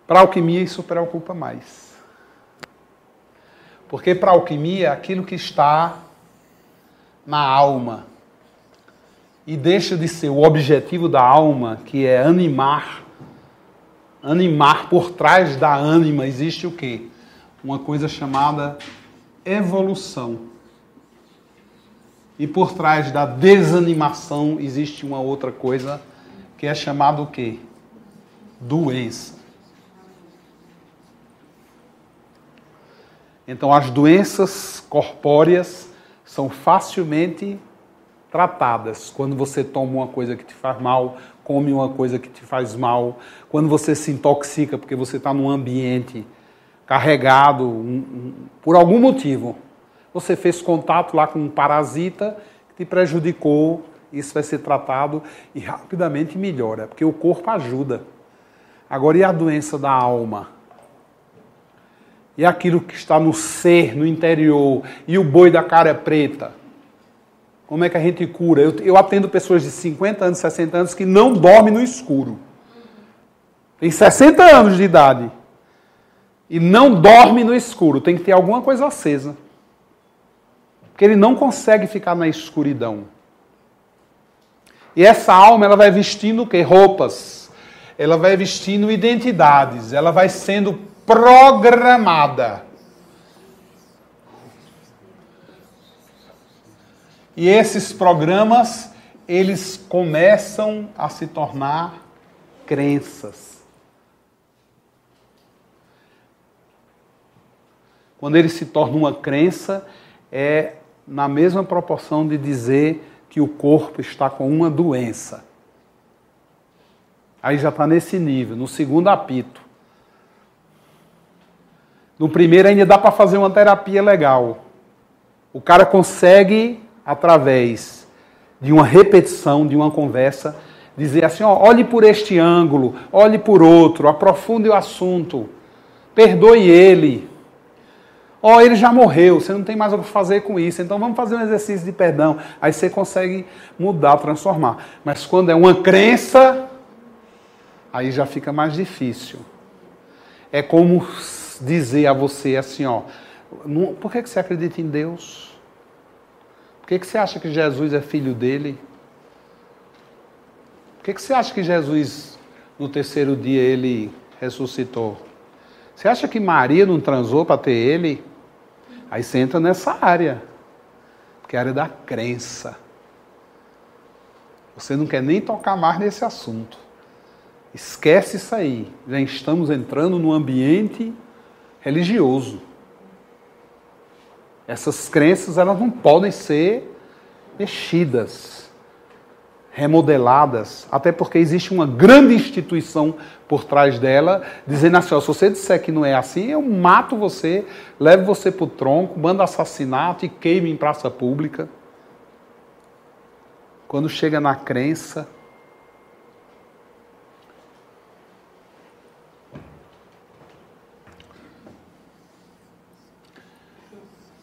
Para a alquimia isso preocupa mais. Porque para a alquimia é aquilo que está na alma. E deixa de ser o objetivo da alma, que é animar. Animar por trás da ânima existe o quê? Uma coisa chamada evolução. E por trás da desanimação existe uma outra coisa que é chamada o quê? Doença. Então as doenças corpóreas são facilmente tratadas. Quando você toma uma coisa que te faz mal, come uma coisa que te faz mal, quando você se intoxica porque você está num ambiente carregado por algum motivo. Você fez contato lá com um parasita que te prejudicou, isso vai ser tratado e rapidamente melhora, porque o corpo ajuda. Agora, e a doença da alma? E aquilo que está no ser, no interior, e o boi da cara preta? Como é que a gente cura? Eu atendo pessoas de 50 anos, 60 anos que não dormem no escuro. Tem 60 anos de idade. E não dorme no escuro. Tem que ter alguma coisa acesa. Porque ele não consegue ficar na escuridão. E essa alma, ela vai vestindo o quê? Roupas. Ela vai vestindo identidades. Ela vai sendo programada. E esses programas, eles começam a se tornar crenças. Quando ele se torna uma crença, é na mesma proporção de dizer que o corpo está com uma doença. Aí já está nesse nível, no segundo apito. No primeiro ainda dá para fazer uma terapia legal. O cara consegue, através de uma repetição, de uma conversa, dizer assim, ó, olhe por este ângulo, olhe por outro, aprofunde o assunto, perdoe ele. Ó, ele já morreu, você não tem mais o que fazer com isso, então vamos fazer um exercício de perdão. Aí você consegue mudar, transformar. Mas quando é uma crença, aí já fica mais difícil. É como dizer a você assim, ó, por que você acredita em Deus? Por que você acha que Jesus é filho dele? Por que você acha que Jesus, no terceiro dia, ele ressuscitou? Você acha que Maria não transou para ter ele? Aí você entra nessa área, que é a área da crença. Você não quer nem tocar mais nesse assunto. Esquece isso aí. Já estamos entrando num ambiente religioso. Essas crenças, elas não podem ser mexidas, remodeladas, até porque existe uma grande instituição por trás dela, dizendo assim, ó, se você disser que não é assim, eu mato você, levo você para o tronco, mando assassinato e queimo em praça pública. Quando chega na crença,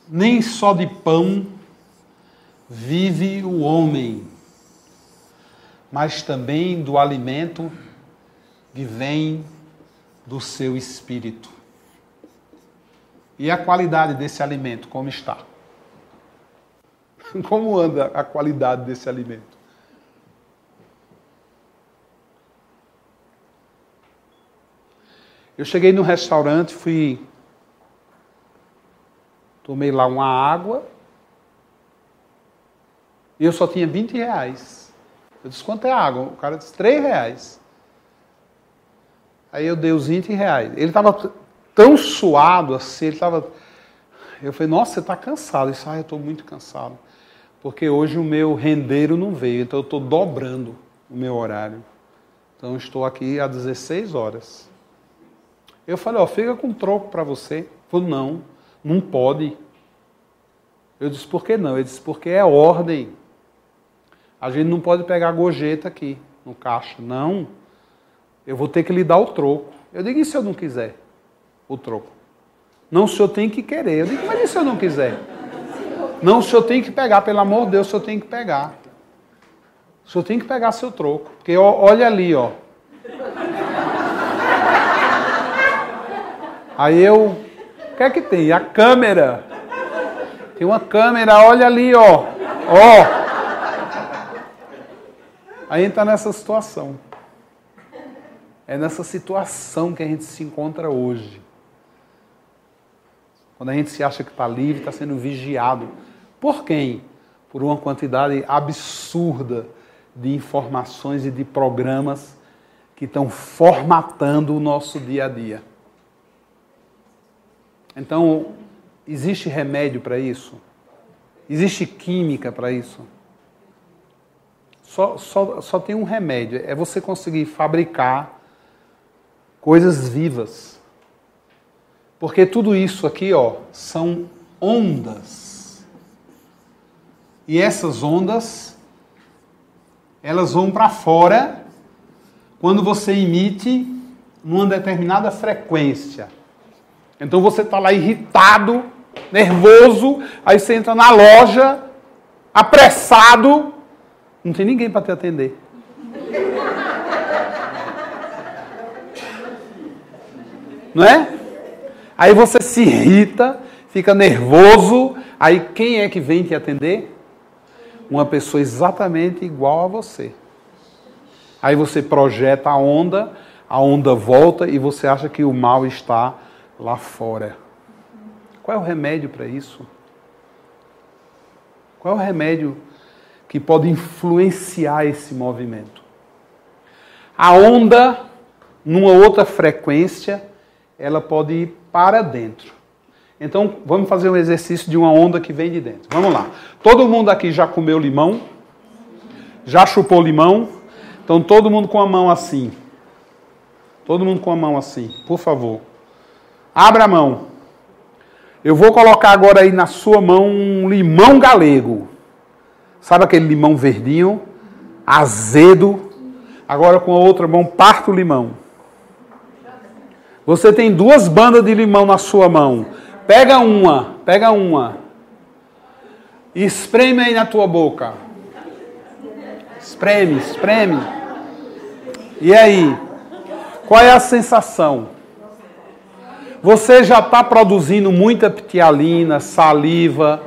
nem só de pão vive o homem, mas também do alimento que vem do seu espírito. E a qualidade desse alimento, como está? Como anda a qualidade desse alimento? Eu cheguei no restaurante, tomei lá uma água, e eu só tinha 20 reais. Eu disse, quanto é a água? O cara disse, 3 reais. Aí eu dei os 20 reais. Ele estava tão suado assim, Eu falei, nossa, você está cansado. Ele disse, eu estou muito cansado. Porque hoje o meu rendeiro não veio, então eu estou dobrando o meu horário. Então eu estou aqui há 16 horas. Eu falei, fica com troco para você. Ele falou, não pode. Eu disse, por que não? Ele disse, porque é ordem. A gente não pode pegar gorjeta aqui no caixa. Não, eu vou ter que lhe dar o troco. Eu digo, e se eu não quiser o troco? Não, o senhor tem que querer. Eu digo, mas e se eu não quiser? Não, o senhor tem que pegar, pelo amor de Deus, o senhor tem que pegar. O senhor tem que pegar seu troco. Porque olha ali, ó. Aí o que é que tem? A câmera. Tem uma câmera, olha ali, ó. Ó. Aí está nessa situação. É nessa situação que a gente se encontra hoje. Quando a gente se acha que está livre, está sendo vigiado. Por quem? Por uma quantidade absurda de informações e de programas que estão formatando o nosso dia a dia. Então, existe remédio para isso? Existe química para isso? Só tem um remédio, é você conseguir fabricar coisas vivas. Porque tudo isso aqui, ó, são ondas. E essas ondas, elas vão para fora quando você emite numa determinada frequência. Então você está lá irritado, nervoso, aí você entra na loja, apressado, não tem ninguém para te atender. Não é? Aí você se irrita, fica nervoso, aí quem é que vem te atender? Uma pessoa exatamente igual a você. Aí você projeta a onda volta e você acha que o mal está lá fora. Qual é o remédio para isso? Qual é o remédio que pode influenciar esse movimento? A onda, numa outra frequência, ela pode ir para dentro. Então, vamos fazer um exercício de uma onda que vem de dentro. Vamos lá. Todo mundo aqui já comeu limão? Já chupou limão? Então, todo mundo com a mão assim. Todo mundo com a mão assim, por favor. Abra a mão. Eu vou colocar agora aí na sua mão um limão galego. Sabe aquele limão verdinho, azedo? Agora com a outra mão parta o limão. Você tem 2 bandas de limão na sua mão. Pega uma. E espreme aí na tua boca. Espreme. E aí? Qual é a sensação? Você já está produzindo muita ptialina, saliva.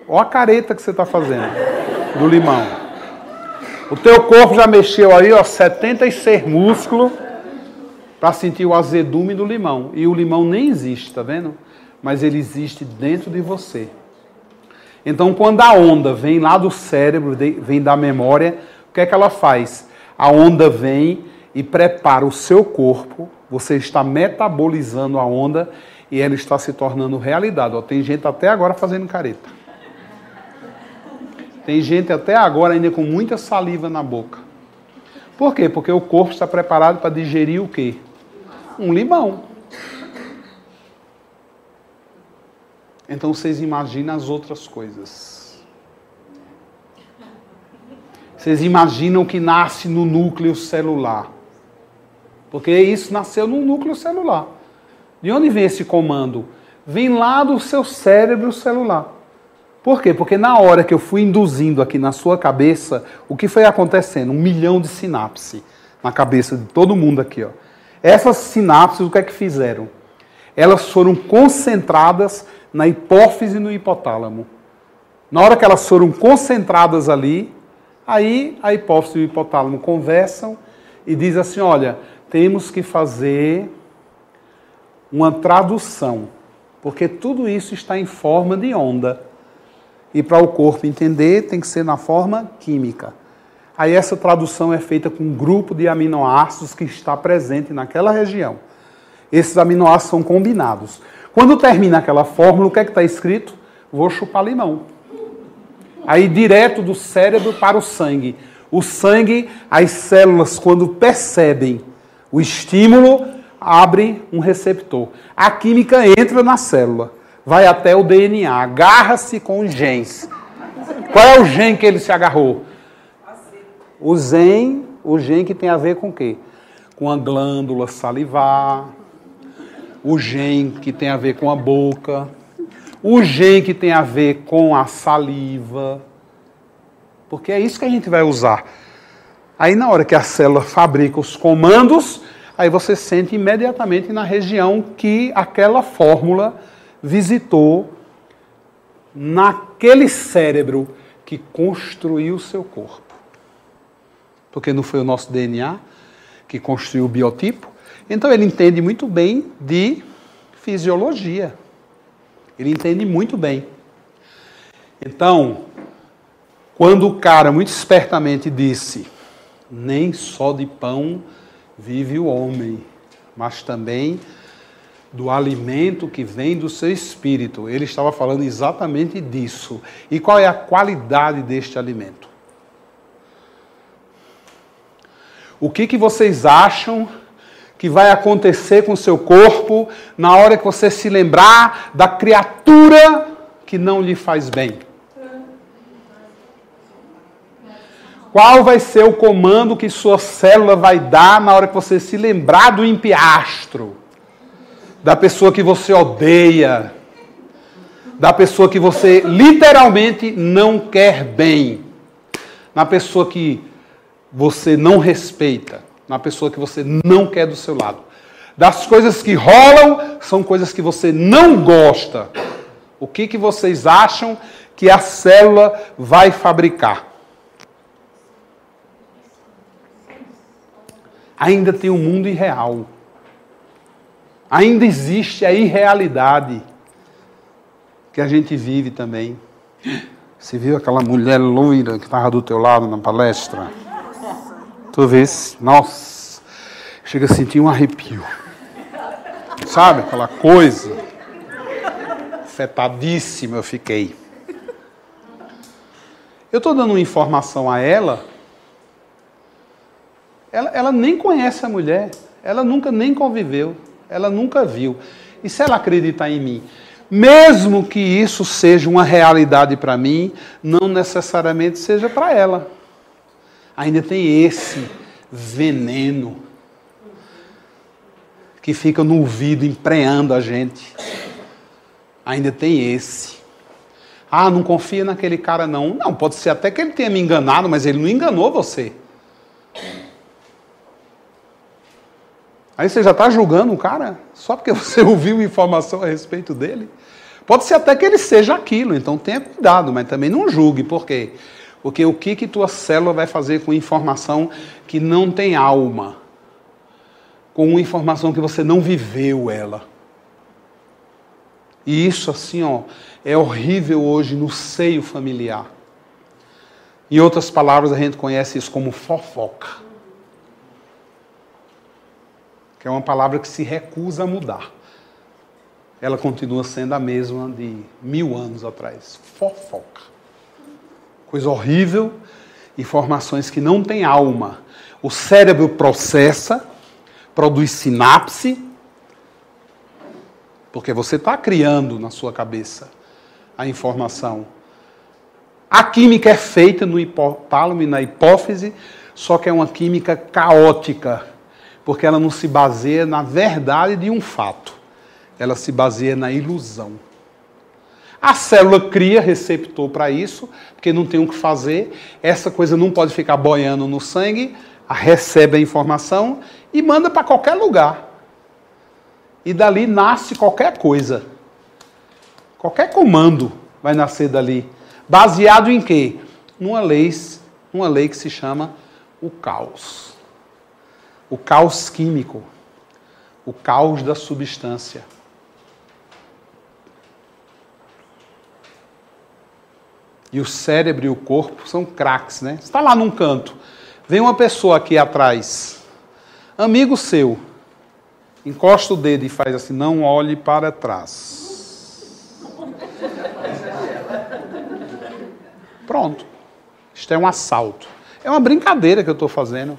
Olha a careta que você está fazendo do limão. O teu corpo já mexeu aí, ó, 76 músculos para sentir o azedume do limão. E o limão nem existe, tá vendo? Mas ele existe dentro de você. Então, quando a onda vem lá do cérebro, vem da memória, o que é que ela faz? A onda vem e prepara o seu corpo, você está metabolizando a onda e ela está se tornando realidade. Ó, tem gente até agora fazendo careta. Tem gente até agora ainda com muita saliva na boca. Por quê? Porque o corpo está preparado para digerir o quê? Um limão. Então vocês imaginam as outras coisas. Vocês imaginam que nasce no núcleo celular. Porque isso nasceu no núcleo celular. De onde vem esse comando? Vem lá do seu cérebro celular. Por quê? Porque na hora que eu fui induzindo aqui na sua cabeça, o que foi acontecendo? 1 milhão de sinapses na cabeça de todo mundo aqui, ó. Essas sinapses, o que é que fizeram? Elas foram concentradas na hipófise e no hipotálamo. Na hora que elas foram concentradas ali, aí a hipófise e o hipotálamo conversam e diz assim, olha, temos que fazer uma tradução, porque tudo isso está em forma de onda. E para o corpo entender, tem que ser na forma química. Aí essa tradução é feita com um grupo de aminoácidos que está presente naquela região. Esses aminoácidos são combinados. Quando termina aquela fórmula, o que é que está escrito? Vou chupar limão. Aí direto do cérebro para o sangue. O sangue, as células, quando percebem o estímulo, abre um receptor. A química entra na célula. Vai até o DNA, agarra-se com os genes. Qual é o gene que ele se agarrou? O gene que tem a ver com o quê? Com a glândula salivar, o gene que tem a ver com a boca, o gene que tem a ver com a saliva, porque é isso que a gente vai usar. Aí na hora que a célula fabrica os comandos, aí você sente imediatamente na região que aquela fórmula visitou naquele cérebro que construiu o seu corpo. Porque não foi o nosso DNA que construiu o biotipo. Então ele entende muito bem de fisiologia. Ele entende muito bem. Então, quando o cara muito espertamente disse, nem só de pão vive o homem, mas também do alimento que vem do seu espírito. Ele estava falando exatamente disso. E qual é a qualidade deste alimento? O que vocês acham que vai acontecer com o seu corpo na hora que você se lembrar da criatura que não lhe faz bem? Qual vai ser o comando que sua célula vai dar na hora que você se lembrar do empiastro? Da pessoa que você odeia, da pessoa que você literalmente não quer bem, na pessoa que você não respeita, na pessoa que você não quer do seu lado. Das coisas que rolam, são coisas que você não gosta. O que vocês acham que a célula vai fabricar? Ainda tem um mundo irreal. Ainda existe a irrealidade que a gente vive também. Você viu aquela mulher loira que estava do teu lado na palestra? Tu vês? Nossa, chega a sentir um arrepio. Sabe aquela coisa? Afetadíssima eu fiquei. Eu estou dando uma informação a ela. Ela nem conhece a mulher. Ela nunca nem conviveu. Ela nunca viu. E se ela acreditar em mim? Mesmo que isso seja uma realidade para mim, não necessariamente seja para ela. Ainda tem esse veneno que fica no ouvido, emprenhando a gente. Ainda tem esse. Ah, não confia naquele cara não. Não, pode ser até que ele tenha me enganado, mas ele não enganou você. Aí você já está julgando o cara só porque você ouviu informação a respeito dele. Pode ser até que ele seja aquilo, então tenha cuidado, mas também não julgue. Por quê? Porque o que tua célula vai fazer com informação que não tem alma? Com uma informação que você não viveu ela. E isso assim, ó, é horrível hoje no seio familiar. Em outras palavras, a gente conhece isso como fofoca. Que é uma palavra que se recusa a mudar. Ela continua sendo a mesma de 1000 anos atrás. Fofoca. Coisa horrível, informações que não têm alma. O cérebro processa, produz sinapse, porque você está criando na sua cabeça a informação. A química é feita no hipotálamo e na hipófise, só que é uma química caótica, porque ela não se baseia na verdade de um fato. Ela se baseia na ilusão. A célula cria receptor para isso, porque não tem o que fazer. Essa coisa não pode ficar boiando no sangue, recebe a informação e manda para qualquer lugar. E dali nasce qualquer coisa. Qualquer comando vai nascer dali. Baseado em quê? Numa lei que se chama o caos. O caos químico. O caos da substância. E o cérebro e o corpo são craques, né? Você está lá num canto, vem uma pessoa aqui atrás, amigo seu, encosta o dedo e faz assim, não olhe para trás. Pronto. Isto é um assalto. É uma brincadeira que eu estou fazendo.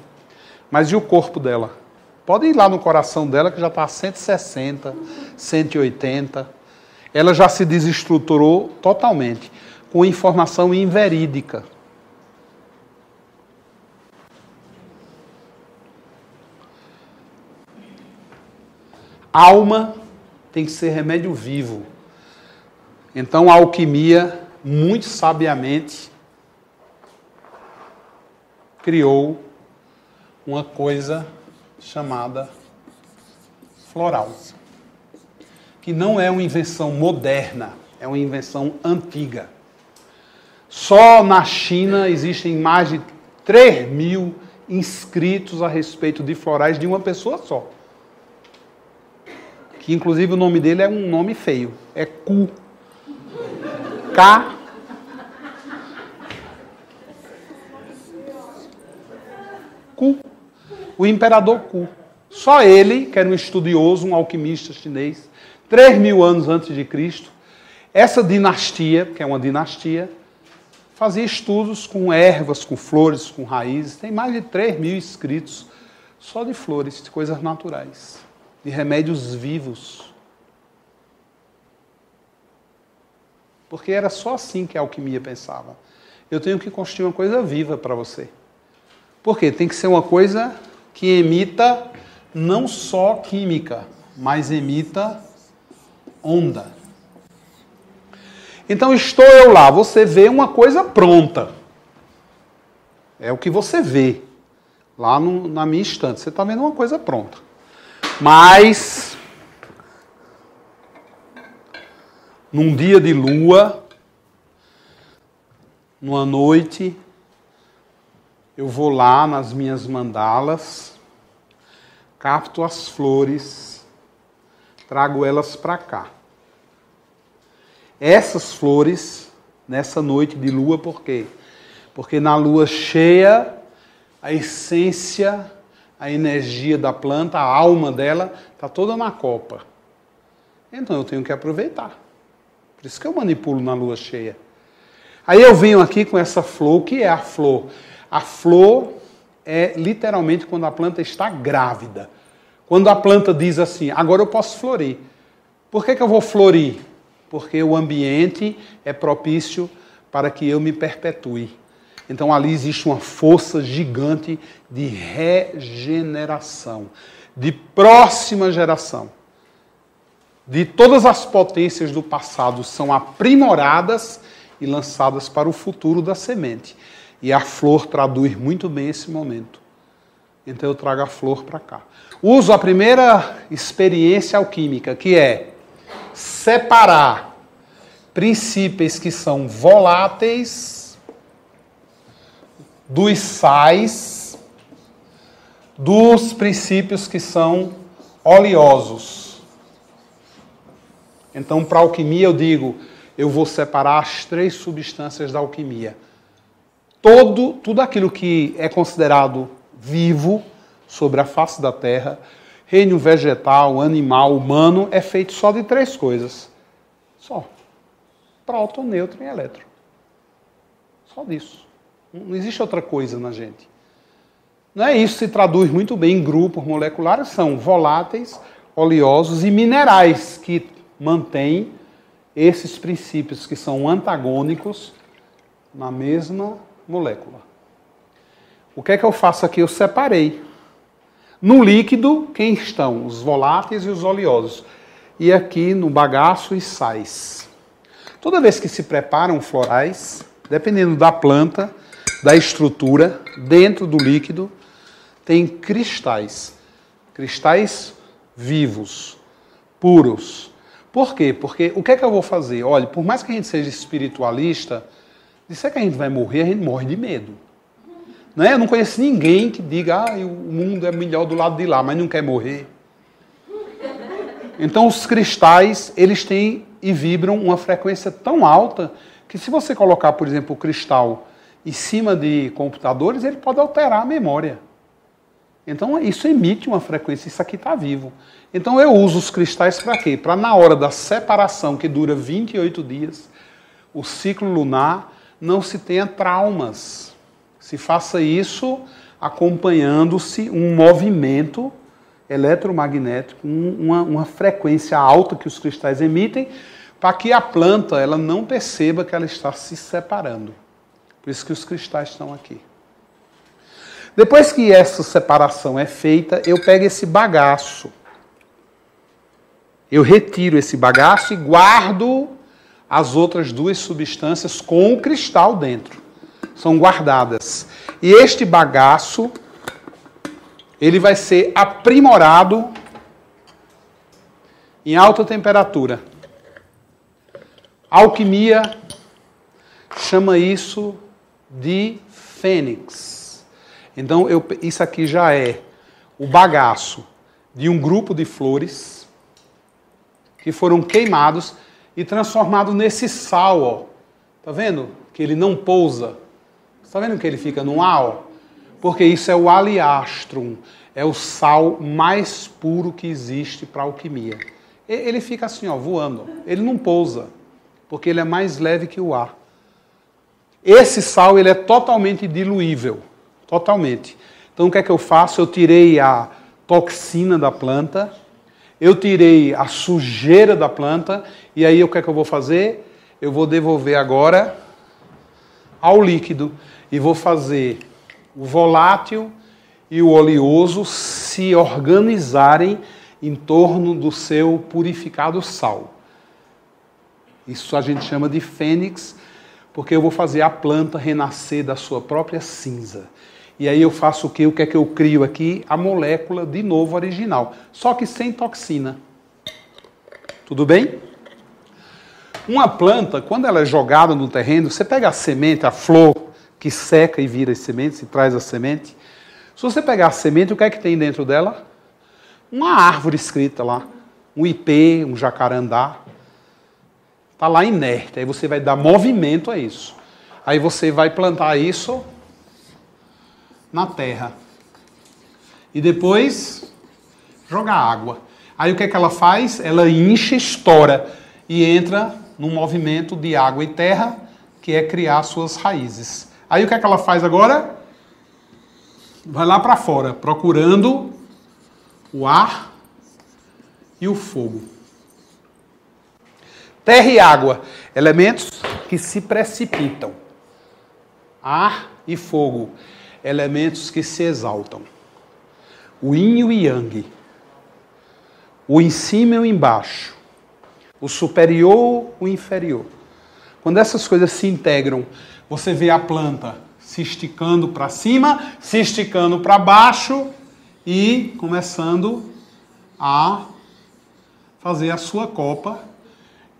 Mas e o corpo dela? Pode ir lá no coração dela, que já está a 160, 180. Ela já se desestruturou totalmente, com informação inverídica. Alma tem que ser remédio vivo. Então a alquimia, muito sabiamente, criou uma coisa chamada floral. Que não é uma invenção moderna, é uma invenção antiga. Só na China existem mais de 3.000 inscritos a respeito de florais de uma pessoa só. Que inclusive o nome dele é um nome feio. É Ku. K. Ku. O imperador Ku. Só ele, que era um estudioso, um alquimista chinês, 3.000 anos antes de Cristo, essa dinastia, que é uma dinastia, fazia estudos com ervas, com flores, com raízes. Tem mais de 3.000 escritos só de flores, de coisas naturais, de remédios vivos. Porque era só assim que a alquimia pensava. Eu tenho que construir uma coisa viva para você. Por quê? Tem que ser uma coisa que emita não só química, mas emita onda. Então estou eu lá, você vê uma coisa pronta. É o que você vê lá na minha estante. Você está vendo uma coisa pronta. Mas, num dia de lua, numa noite, eu vou lá nas minhas mandalas, capto as flores, trago elas para cá. Essas flores, nessa noite de lua, por quê? Porque na lua cheia, a essência, a energia da planta, a alma dela, está toda na copa. Então eu tenho que aproveitar. Por isso que eu manipulo na lua cheia. Aí eu venho aqui com essa flor. O que é a flor? A flor é literalmente quando a planta está grávida. Quando a planta diz assim, agora eu posso florir. Por que eu vou florir? porque o ambiente é propício para que eu me perpetue. Então ali existe uma força gigante de regeneração, de próxima geração. De todas as potências do passado são aprimoradas e lançadas para o futuro da semente. E a flor traduz muito bem esse momento. Então eu trago a flor para cá. Uso a primeira experiência alquímica, que é separar princípios que são voláteis dos sais, dos princípios que são oleosos. Então, para a alquimia, eu digo, eu vou separar as 3 substâncias da alquimia. Tudo aquilo que é considerado vivo sobre a face da terra, reino vegetal, animal, humano, é feito só de 3 coisas. Só. Próton, nêutron e elétron. Só disso. Não existe outra coisa na gente. Não é isso, se traduz muito bem em grupos moleculares, são voláteis, oleosos e minerais que mantêm esses princípios que são antagônicos na mesma molécula. O que é que eu faço aqui? Eu separei. No líquido, quem estão? Os voláteis e os oleosos. E aqui no bagaço, os sais. Toda vez que se preparam florais, dependendo da planta, da estrutura, dentro do líquido, tem cristais. Cristais vivos, puros. Por quê? Porque o que é que eu vou fazer? Olha, por mais que a gente seja espiritualista, disser que a gente vai morrer, a gente morre de medo. Não é? Eu não conheço ninguém que diga, o mundo é melhor do lado de lá, mas não quer morrer. Então os cristais, eles têm e vibram uma frequência tão alta que se você colocar, por exemplo, o cristal em cima de computadores, ele pode alterar a memória. Então isso emite uma frequência, isso aqui está vivo. Então eu uso os cristais para quê? Para na hora da separação, que dura 28 dias, o ciclo lunar, não se tenha traumas. Se faça isso acompanhando-se um movimento eletromagnético, uma frequência alta que os cristais emitem, para que a planta ela não perceba que ela está se separando. Por isso que os cristais estão aqui. Depois que essa separação é feita, eu pego esse bagaço. Eu retiro esse bagaço e guardo as outras 2 substâncias com o cristal dentro. São guardadas. E este bagaço, ele vai ser aprimorado em alta temperatura. A alquimia chama isso de fênix. Então, isso aqui já é o bagaço de um grupo de flores que foram queimados e transformados nesse sal, ó. Tá vendo? Que ele não pousa. Está vendo que ele fica no ar? Ó? Porque isso é o aliastrum. É o sal mais puro que existe para a alquimia. Ele fica assim, ó, voando. Ele não pousa, porque ele é mais leve que o ar. Esse sal ele é totalmente diluível. Totalmente. Então o que é que eu faço? Eu tirei a toxina da planta, eu tirei a sujeira da planta, e aí o que é que eu vou fazer? Eu vou devolver agora ao líquido. E vou fazer o volátil e o oleoso se organizarem em torno do seu purificado sal. Isso a gente chama de fênix, porque eu vou fazer a planta renascer da sua própria cinza. E aí eu faço o quê? O que é que eu crio aqui? A molécula de novo original, só que sem toxina. Tudo bem? Uma planta, quando ela é jogada no terreno, você pega a semente, a flor, que seca e vira as sementes, e traz a semente. Se você pegar a semente, o que é que tem dentro dela? Uma árvore escrita lá, um ipê, um jacarandá. Está lá inerte, aí você vai dar movimento a isso. Aí você vai plantar isso na terra. E depois jogar água. Aí o que é que ela faz? Ela enche, estoura e entra num movimento de água e terra, que é criar suas raízes. Aí o que é que ela faz agora? Vai lá para fora, procurando o ar e o fogo. Terra e água, elementos que se precipitam. Ar e fogo, elementos que se exaltam. O yin e o yang, o em cima e o embaixo, o superior, o inferior. Quando essas coisas se integram, você vê a planta se esticando para cima, se esticando para baixo e começando a fazer a sua copa.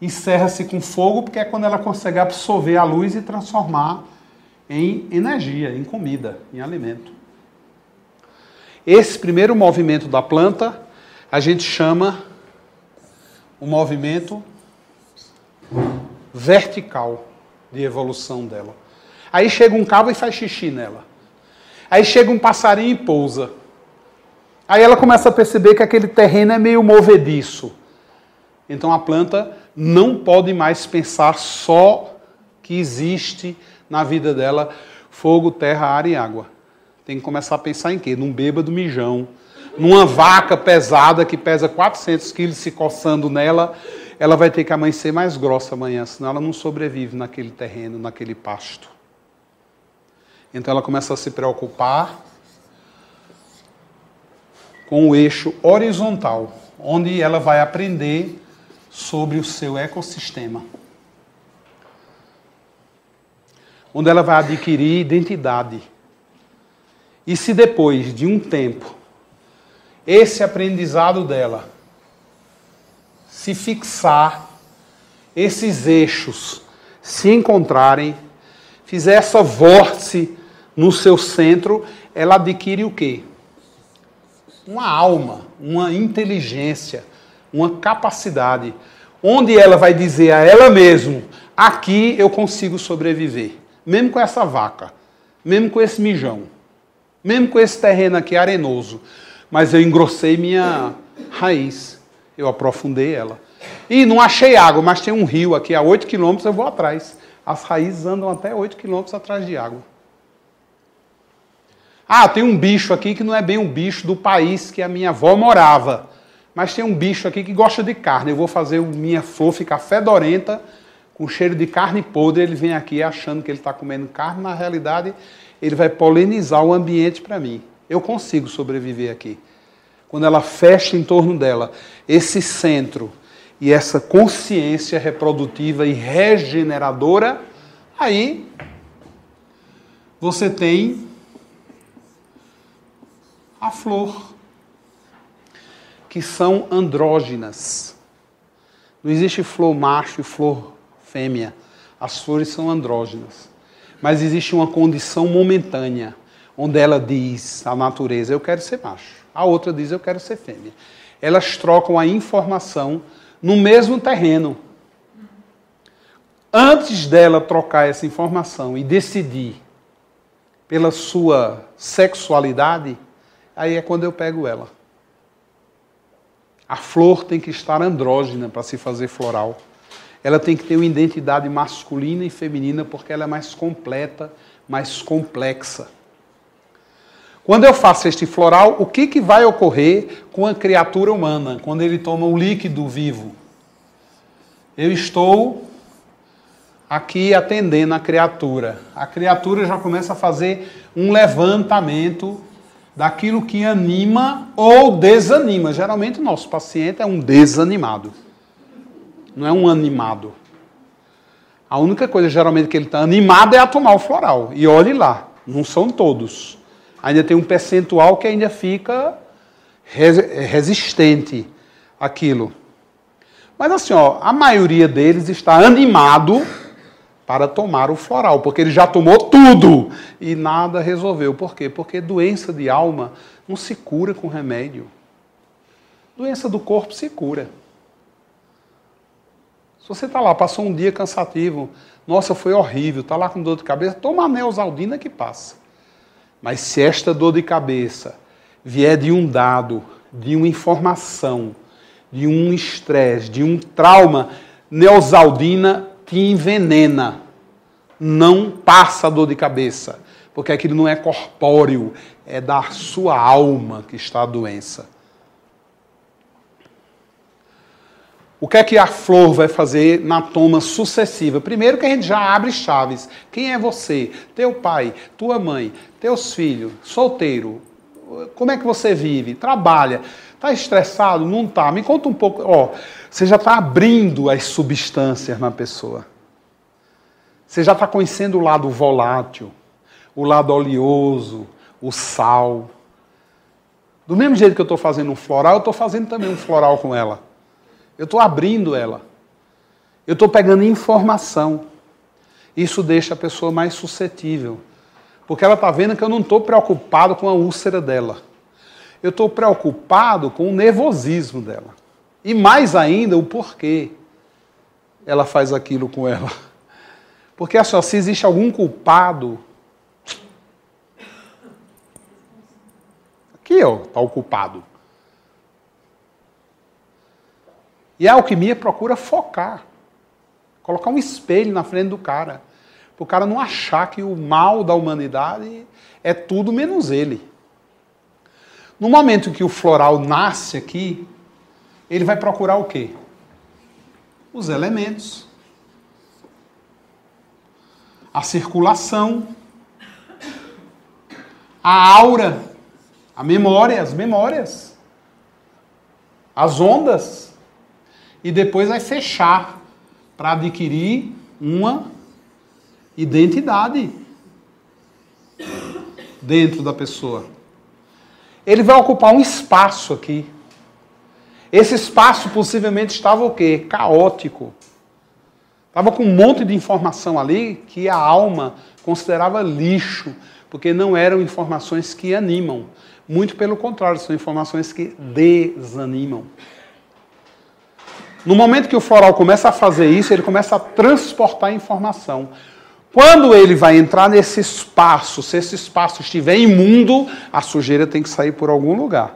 Encerra-se com fogo, porque é quando ela consegue absorver a luz e transformar em energia, em comida, em alimento. Esse primeiro movimento da planta, a gente chama o movimento vertical de evolução dela. Aí chega um cabo e faz xixi nela. Aí chega um passarinho e pousa. Aí ela começa a perceber que aquele terreno é meio movediço. Então a planta não pode mais pensar só que existe na vida dela fogo, terra, ar e água. Tem que começar a pensar em quê? Num bêbado mijão. Numa vaca pesada que pesa 400 quilos se coçando nela, ela vai ter que amanhecer mais grossa amanhã, senão ela não sobrevive naquele terreno, naquele pasto. Então ela começa a se preocupar com o eixo horizontal, onde ela vai aprender sobre o seu ecossistema. Onde ela vai adquirir identidade. E se depois de um tempo, esse aprendizado dela se fixar, esses eixos se encontrarem, fizer essa vórtice no seu centro, ela adquire o quê? Uma alma, uma inteligência, uma capacidade, onde ela vai dizer a ela mesma, aqui eu consigo sobreviver, mesmo com essa vaca, mesmo com esse mijão, mesmo com esse terreno aqui arenoso, mas eu engrossei minha raiz, eu aprofundei ela. E não achei água, mas tem um rio aqui a 8 quilômetros, eu vou atrás. As raízes andam até 8 quilômetros atrás de água. Ah, tem um bicho aqui que não é bem um bicho do país que a minha avó morava. Mas tem um bicho aqui que gosta de carne. Eu vou fazer minha flor ficar fedorenta, com cheiro de carne podre. Ele vem aqui achando que ele está comendo carne. Na realidade, ele vai polinizar o ambiente para mim. Eu consigo sobreviver aqui. Quando ela fecha em torno dela esse centro e essa consciência reprodutiva e regeneradora, aí você tem a flor, que são andrógenas. Não existe flor macho e flor fêmea. As flores são andrógenas. Mas existe uma condição momentânea, onde ela diz, a natureza, eu quero ser macho. A outra diz, eu quero ser fêmea. Elas trocam a informação no mesmo terreno. Antes dela trocar essa informação e decidir pela sua sexualidade, aí é quando eu pego ela. A flor tem que estar andrógena para se fazer floral. Ela tem que ter uma identidade masculina e feminina porque ela é mais completa, mais complexa. Quando eu faço este floral, o que vai ocorrer com a criatura humana quando ele toma o líquido vivo? Eu estou aqui atendendo a criatura. A criatura já começa a fazer um levantamento daquilo que anima ou desanima. Geralmente o nosso paciente é um desanimado, não é um animado. A única coisa geralmente que ele está animado é a tomar o floral. E olhe lá, não são todos. Ainda tem um percentual que ainda fica resistente àquilo. Mas assim, ó, a maioria deles está animado para tomar o floral, porque ele já tomou tudo e nada resolveu. Por quê? Porque doença de alma não se cura com remédio. Doença do corpo se cura. Se você está lá, passou um dia cansativo, nossa, foi horrível, está lá com dor de cabeça, toma a Neosaldina que passa. Mas se esta dor de cabeça vier de um dado, de uma informação, de um estresse, de um trauma, Neosaldina te envenena. Não passa a dor de cabeça, porque aquilo não é corpóreo, é da sua alma que está a doença. O que é que a flor vai fazer na toma sucessiva? Primeiro que a gente já abre chaves. Quem é você? Teu pai, tua mãe, teus filhos, solteiro. Como é que você vive? Trabalha. Está estressado? Não está. Me conta um pouco. Ó, você já está abrindo as substâncias na pessoa. Você já está conhecendo o lado volátil, o lado oleoso, o sal. Do mesmo jeito que eu estou fazendo um floral, eu estou fazendo também um floral com ela. Eu estou abrindo ela. Eu estou pegando informação. Isso deixa a pessoa mais suscetível. Porque ela está vendo que eu não estou preocupado com a úlcera dela. Eu estou preocupado com o nervosismo dela. E mais ainda, o porquê ela faz aquilo com ela. Porque assim, se existe algum culpado... Aqui, ó, está o culpado. E a alquimia procura focar. Colocar um espelho na frente do cara. Para o cara não achar que o mal da humanidade é tudo menos ele. No momento que o floral nasce aqui, ele vai procurar o quê? Os elementos. A circulação. A aura. A memória, as memórias. As ondas. E depois vai fechar para adquirir uma identidade dentro da pessoa. Ele vai ocupar um espaço aqui. Esse espaço possivelmente estava o quê? Caótico. Estava com um monte de informação ali que a alma considerava lixo, porque não eram informações que animam. Muito pelo contrário, são informações que desanimam. No momento que o floral começa a fazer isso, ele começa a transportar informação. Quando ele vai entrar nesse espaço, se esse espaço estiver imundo, a sujeira tem que sair por algum lugar.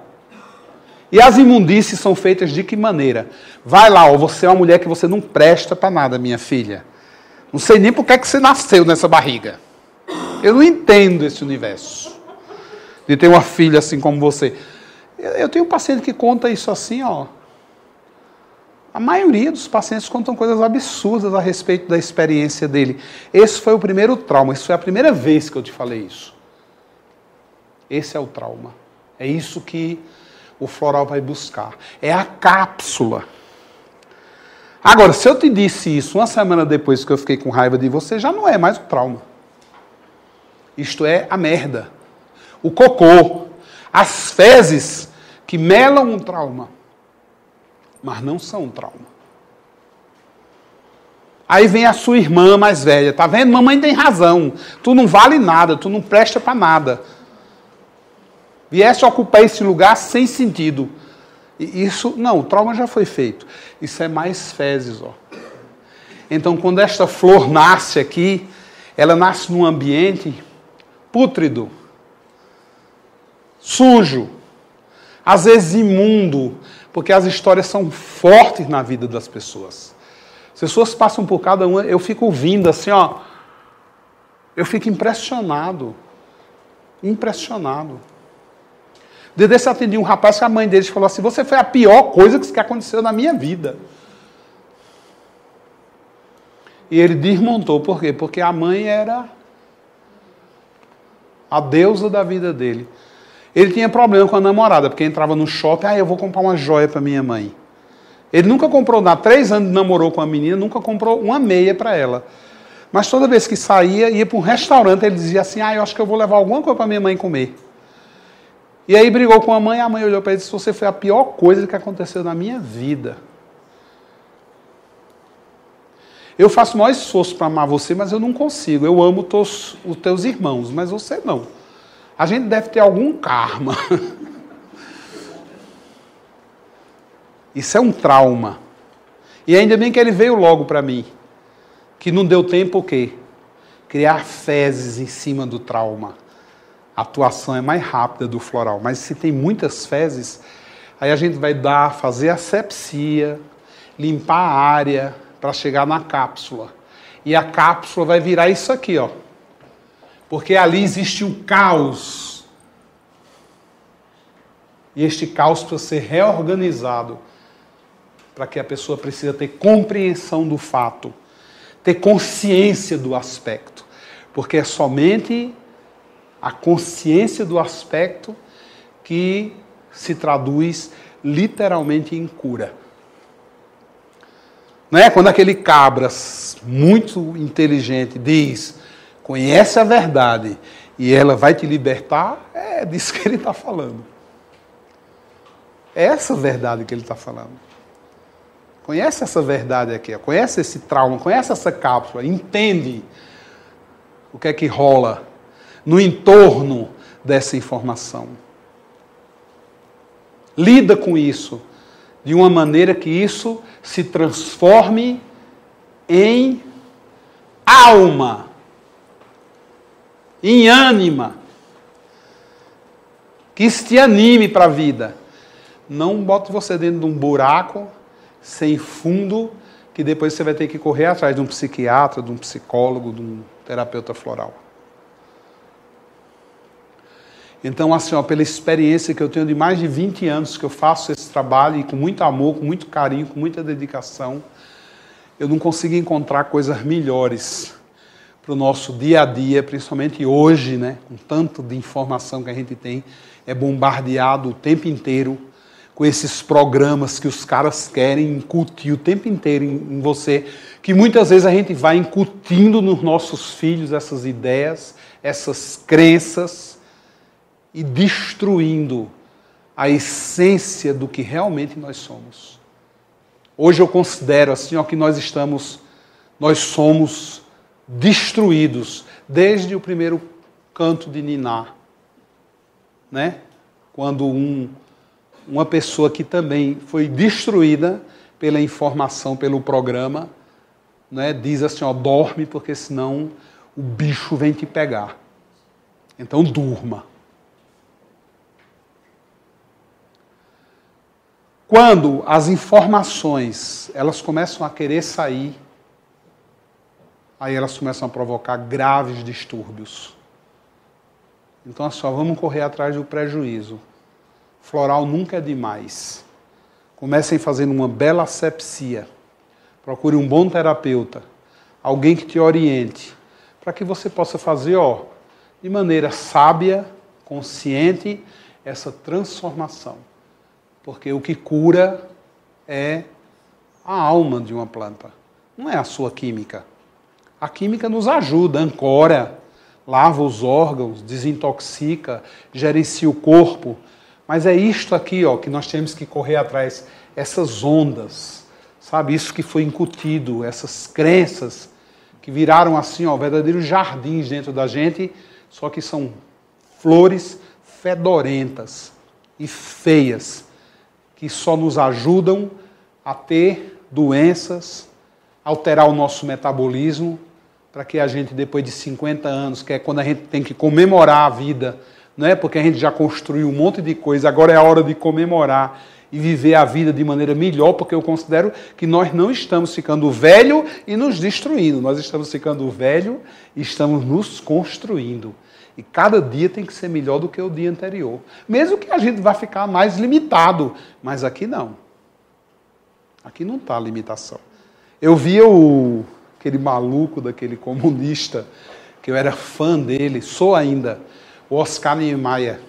E as imundícies são feitas de que maneira? Vai lá, ó, você é uma mulher que você não presta para nada, minha filha. Não sei nem por que você nasceu nessa barriga. Eu não entendo esse universo. De ter uma filha assim como você. Eu tenho um paciente que conta isso assim, ó. A maioria dos pacientes contam coisas absurdas a respeito da experiência dele. Esse foi o primeiro trauma. Isso foi a primeira vez que eu te falei isso. Esse é o trauma. É isso que o floral vai buscar. É a cápsula. Agora, se eu te disse isso uma semana depois que eu fiquei com raiva de você, já não é mais o trauma. Isto é a merda. O cocô. As fezes que melam um trauma. Mas não são um trauma. Aí vem a sua irmã mais velha. Tá vendo? Mamãe tem razão. Tu não vale nada, tu não presta para nada. Viesse ocupar esse lugar sem sentido. E isso, não, o trauma já foi feito. Isso é mais fezes, ó. Então, quando esta flor nasce aqui, ela nasce num ambiente pútrido, sujo, às vezes imundo, porque as histórias são fortes na vida das pessoas. As pessoas passam por cada uma, eu fico ouvindo assim, ó, eu fico impressionado. Impressionado. De desse eu atendi um rapaz que a mãe dele falou assim, você foi a pior coisa que aconteceu na minha vida. E ele desmontou, por quê? Porque a mãe era a deusa da vida dele. Ele tinha problema com a namorada, porque entrava no shopping, eu vou comprar uma joia para minha mãe. Ele nunca comprou nada, 3 anos namorou com a menina, nunca comprou uma meia para ela. Mas toda vez que saía, ia para um restaurante, ele dizia assim, eu acho que eu vou levar alguma coisa para minha mãe comer. E aí brigou com a mãe olhou para ele e disse, você foi a pior coisa que aconteceu na minha vida. Eu faço o maior esforço para amar você, mas eu não consigo. Eu amo os teus irmãos, mas você não. A gente deve ter algum karma. Isso é um trauma. E ainda bem que ele veio logo para mim. Que não deu tempo o quê? Criar fezes em cima do trauma. A atuação é mais rápida do floral. Mas se tem muitas fezes, aí a gente vai fazer asepsia, limpar a área para chegar na cápsula. E a cápsula vai virar isso aqui, ó. Porque ali existe um caos. E este caos precisa ser reorganizado para que a pessoa precisa ter compreensão do fato, ter consciência do aspecto, porque é somente a consciência do aspecto que se traduz literalmente em cura. Não é? Quando aquele cabra muito inteligente diz, conhece a verdade e ela vai te libertar, é disso que ele está falando. É essa verdade que ele está falando. Conhece essa verdade aqui, conhece esse trauma, conhece essa cápsula, entende o que é que rola no entorno dessa informação. Lida com isso de uma maneira que isso se transforme em alma, em ânima, que isso te anime para a vida. Não bote você dentro de um buraco sem fundo, que depois você vai ter que correr atrás de um psiquiatra, de um psicólogo, de um terapeuta floral. Então, assim, pela experiência que eu tenho de mais de 20 anos que eu faço esse trabalho, e com muito amor, com muito carinho, com muita dedicação, eu não consigo encontrar coisas melhores para o nosso dia a dia, principalmente hoje, né, com tanto de informação que a gente tem, é bombardeado o tempo inteiro com esses programas que os caras querem incutir o tempo inteiro em você, que muitas vezes a gente vai incutindo nos nossos filhos essas ideias, essas crenças, e destruindo a essência do que realmente nós somos. Hoje eu considero assim, que nós somos destruídos desde o primeiro canto de Niná, né? Quando uma pessoa que também foi destruída pela informação, pelo programa, né, diz assim, dorme, porque senão o bicho vem te pegar. Então durma. Quando as informações elas começam a querer sair, aí elas começam a provocar graves distúrbios. Então, vamos correr atrás do prejuízo. Floral nunca é demais. Comecem fazendo uma bela asepsia. Procure um bom terapeuta, alguém que te oriente, para que você possa fazer, de maneira sábia, consciente, essa transformação. Porque o que cura é a alma de uma planta, não é a sua química. A química nos ajuda, ancora, lava os órgãos, desintoxica, gerencia o corpo. Mas é isto aqui, que nós temos que correr atrás, essas ondas, sabe? Isso que foi incutido, essas crenças que viraram assim, verdadeiros jardins dentro da gente, só que são flores fedorentas e feias, que só nos ajudam a ter doenças, alterar o nosso metabolismo, para que a gente, depois de 50 anos, que é quando a gente tem que comemorar a vida, não é? Porque a gente já construiu um monte de coisa, agora é a hora de comemorar e viver a vida de maneira melhor, porque eu considero que nós não estamos ficando velho e nos destruindo, nós estamos ficando velho e estamos nos construindo. E cada dia tem que ser melhor do que o dia anterior. Mesmo que a gente vá ficar mais limitado. Mas aqui não. Aqui não está a limitação. Eu via aquele maluco daquele comunista, que eu era fã dele, sou ainda, o Oscar Niemeyer.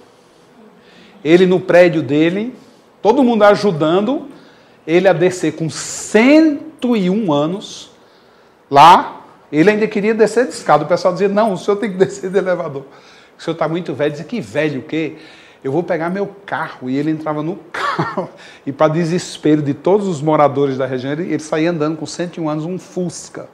Ele no prédio dele, todo mundo ajudando ele a descer com 101 anos. Lá, ele ainda queria descer de escada. O pessoal dizia, não, o senhor tem que descer de elevador. O senhor está muito velho. Dizia, que velho o quê? Eu vou pegar meu carro. E ele entrava no carro. E para desespero de todos os moradores da região, ele saía andando com 101 anos, um Fusca.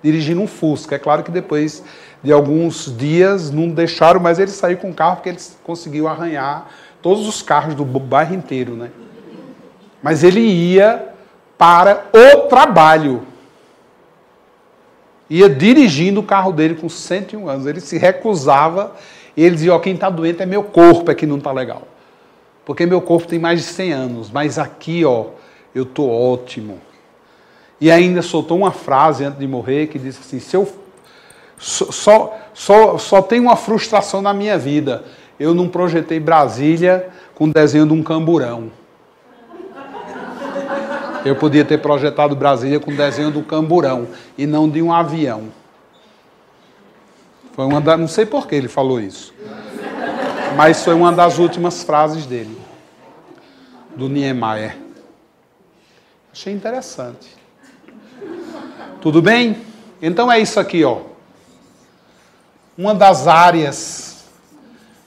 Dirigindo um Fusca. É claro que depois de alguns dias não deixaram, mas ele saiu com o carro porque ele conseguiu arranhar todos os carros do bairro inteiro, né? Mas ele ia para o trabalho. Ia dirigindo o carro dele com 101 anos. Ele se recusava e ele dizia, quem está doente é meu corpo, é que não está legal. Porque meu corpo tem mais de 100 anos, mas aqui, eu estou ótimo. E ainda soltou uma frase antes de morrer que disse assim, se eu só tem uma frustração na minha vida, eu não projetei Brasília com o desenho de um camburão. Eu podia ter projetado Brasília com o desenho do camburão e não de um avião. Foi não sei por que ele falou isso. Mas foi uma das últimas frases dele, do Niemeyer. Achei interessante. Tudo bem? Então é isso aqui, ó. Uma das áreas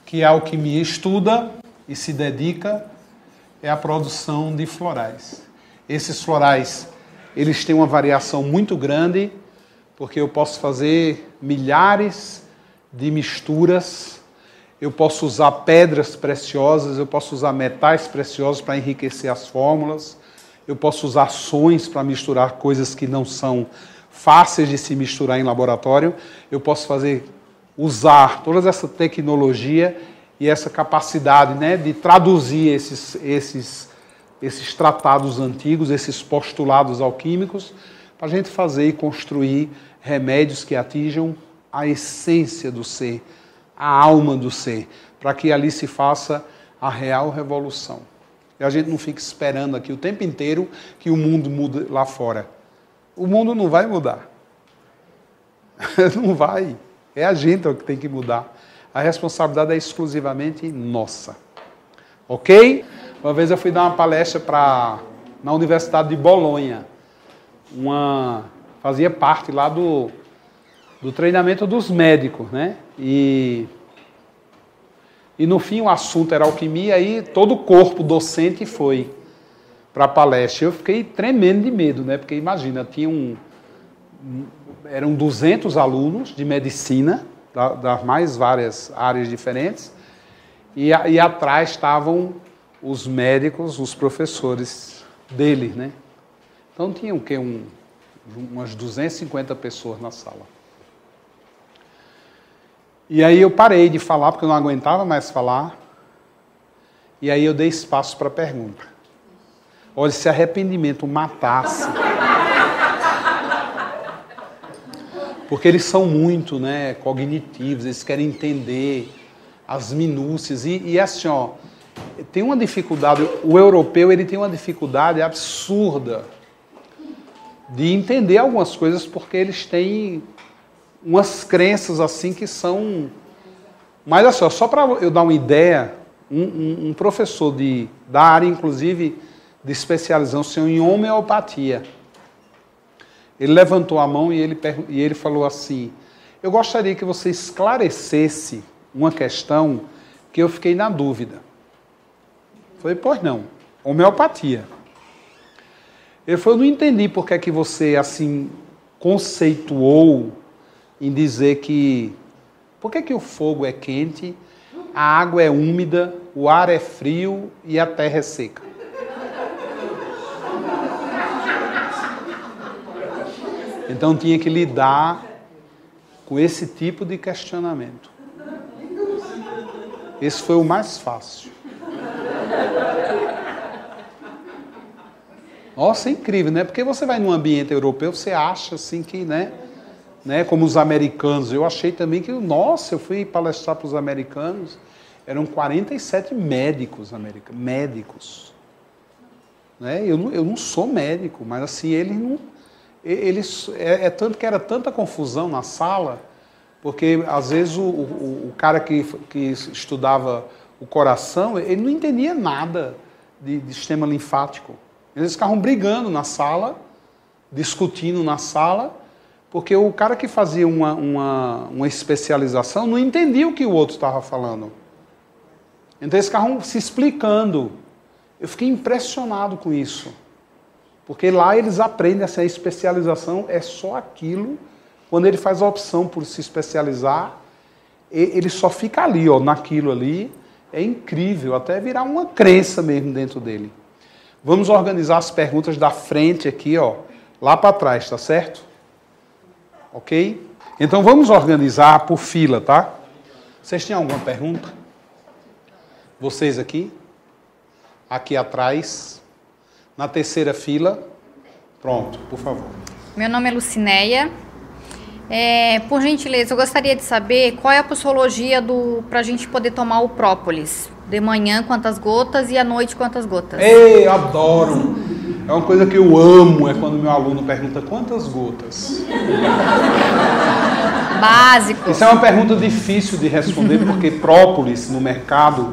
que a alquimia estuda e se dedica é a produção de florais. Esses florais, eles têm uma variação muito grande, porque eu posso fazer milhares de misturas, eu posso usar pedras preciosas, eu posso usar metais preciosos para enriquecer as fórmulas, eu posso usar sons para misturar coisas que não são fáceis de se misturar em laboratório, eu posso usar toda essa tecnologia e essa capacidade, né, de traduzir esses tratados antigos, esses postulados alquímicos, para a gente fazer e construir remédios que atinjam a essência do ser, a alma do ser, para que ali se faça a real revolução. E a gente não fica esperando aqui o tempo inteiro que o mundo mude lá fora. O mundo não vai mudar. Não vai. É a gente que tem que mudar. A responsabilidade é exclusivamente nossa. Ok? Uma vez eu fui dar uma palestra na Universidade de Bolonha. Fazia parte lá do treinamento dos médicos, né? E no fim o assunto era alquimia e todo o corpo docente foi para a palestra. Eu fiquei tremendo de medo, né? Porque imagina, eram 200 alunos de medicina, das mais várias áreas diferentes, e atrás estavam os médicos, os professores deles, né? Então tinha o quê? Umas 250 pessoas na sala. E aí eu parei de falar, porque eu não aguentava mais falar, e aí eu dei espaço para a pergunta. Olha, se arrependimento matasse... Porque eles são muito, né, cognitivos, eles querem entender as minúcias. E assim, ó, tem uma dificuldade, o europeu ele tem uma dificuldade absurda de entender algumas coisas, porque eles têm umas crenças assim que são... Mas assim, só para eu dar uma ideia, um professor da área, inclusive, de especialização em homeopatia, ele levantou a mão e ele falou assim: eu gostaria que você esclarecesse uma questão que eu fiquei na dúvida. Eu falei, pois não, homeopatia. Ele falou, eu não entendi por que é que você assim conceituou em dizer que... Por que é que o fogo é quente, a água é úmida, o ar é frio e a terra é seca? Então tinha que lidar com esse tipo de questionamento. Esse foi o mais fácil. Nossa, é incrível, né? Porque você vai num ambiente europeu, você acha assim que, né? Como os americanos. Eu achei também que, nossa, eu fui palestrar para os americanos, eram 47 médicos americanos. Médicos. Né? Eu não sou médico, mas assim, eles não... tanto que era tanta confusão na sala, porque às vezes o cara que estudava o coração, ele não entendia nada de sistema linfático. Eles ficavam brigando na sala, discutindo na sala, porque o cara que fazia uma especialização não entendia o que o outro estava falando. Então eles ficavam se explicando. Eu fiquei impressionado com isso. Porque lá eles aprendem essa especialização, é só aquilo. Quando ele faz a opção por se especializar, ele só fica ali, ó, naquilo ali. É incrível, até virar uma crença mesmo dentro dele. Vamos organizar as perguntas da frente aqui, ó, lá para trás, tá certo? Ok? Então vamos organizar por fila, tá? Vocês têm alguma pergunta? Vocês aqui? Aqui atrás... Na terceira fila. Pronto, por favor. Meu nome é Lucinéia. Por gentileza, eu gostaria de saber qual é a posologia para a gente poder tomar o própolis. De manhã, quantas gotas, e à noite, quantas gotas? Ei, adoro! É uma coisa que eu amo, é quando meu aluno pergunta quantas gotas. Básico. Isso é uma pergunta difícil de responder, porque própolis no mercado,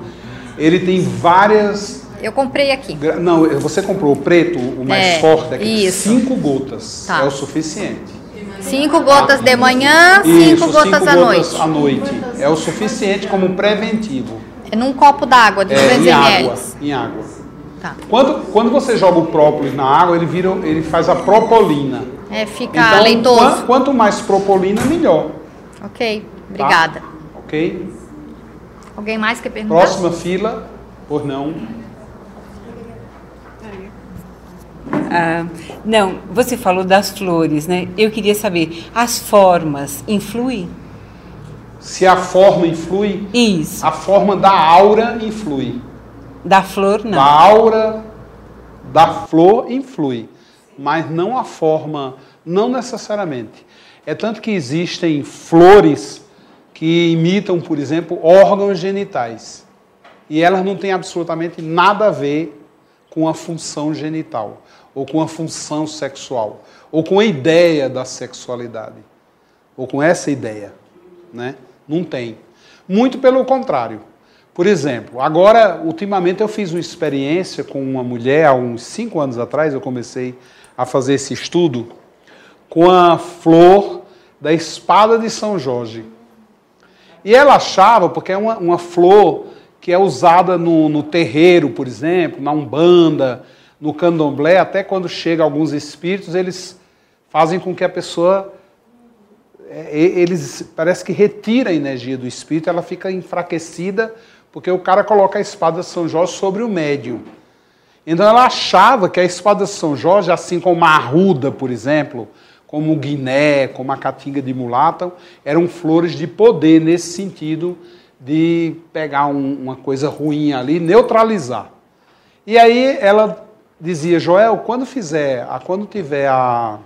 ele tem várias... Eu comprei aqui. Não, você comprou o preto, o mais forte, é que 5 gotas é o suficiente. 5 gotas de manhã, 5 gotas à noite. À noite. É o suficiente como preventivo. É num copo d'água, de 200 ml. Em água. Tá. Quando você joga o própolis na água, ele faz a propolina. Fica então, leitoso. Quanto mais propolina, melhor. Ok, obrigada. Tá? Ok? Alguém mais quer perguntar? Próxima fila, por não. Não, você falou das flores, né? Eu queria saber, as formas influem? Se a forma influi? Isso. A forma da aura influi. Da flor, não. Da aura da flor influi, mas não a forma, não necessariamente. É tanto que existem flores que imitam, por exemplo, órgãos genitais. E elas não têm absolutamente nada a ver com a função genital, ou com a função sexual, ou com a ideia da sexualidade, ou com essa ideia, né? Não tem. Muito pelo contrário. Por exemplo, agora, ultimamente eu fiz uma experiência com uma mulher, há uns 5 anos atrás, eu comecei a fazer esse estudo, com a flor da espada de São Jorge. E ela achava, porque é uma flor que é usada no terreiro, por exemplo, na Umbanda, no Candomblé, até quando chega alguns espíritos, eles fazem com que a pessoa... Eles parece que retira a energia do espírito, ela fica enfraquecida, porque o cara coloca a espada de São Jorge sobre o médium. Então ela achava que a espada de São Jorge, assim como a arruda, por exemplo, como o guiné, como a caatinga de mulata, eram flores de poder nesse sentido de pegar uma coisa ruim ali, neutralizar. E aí ela dizia, Joel, quando tiver a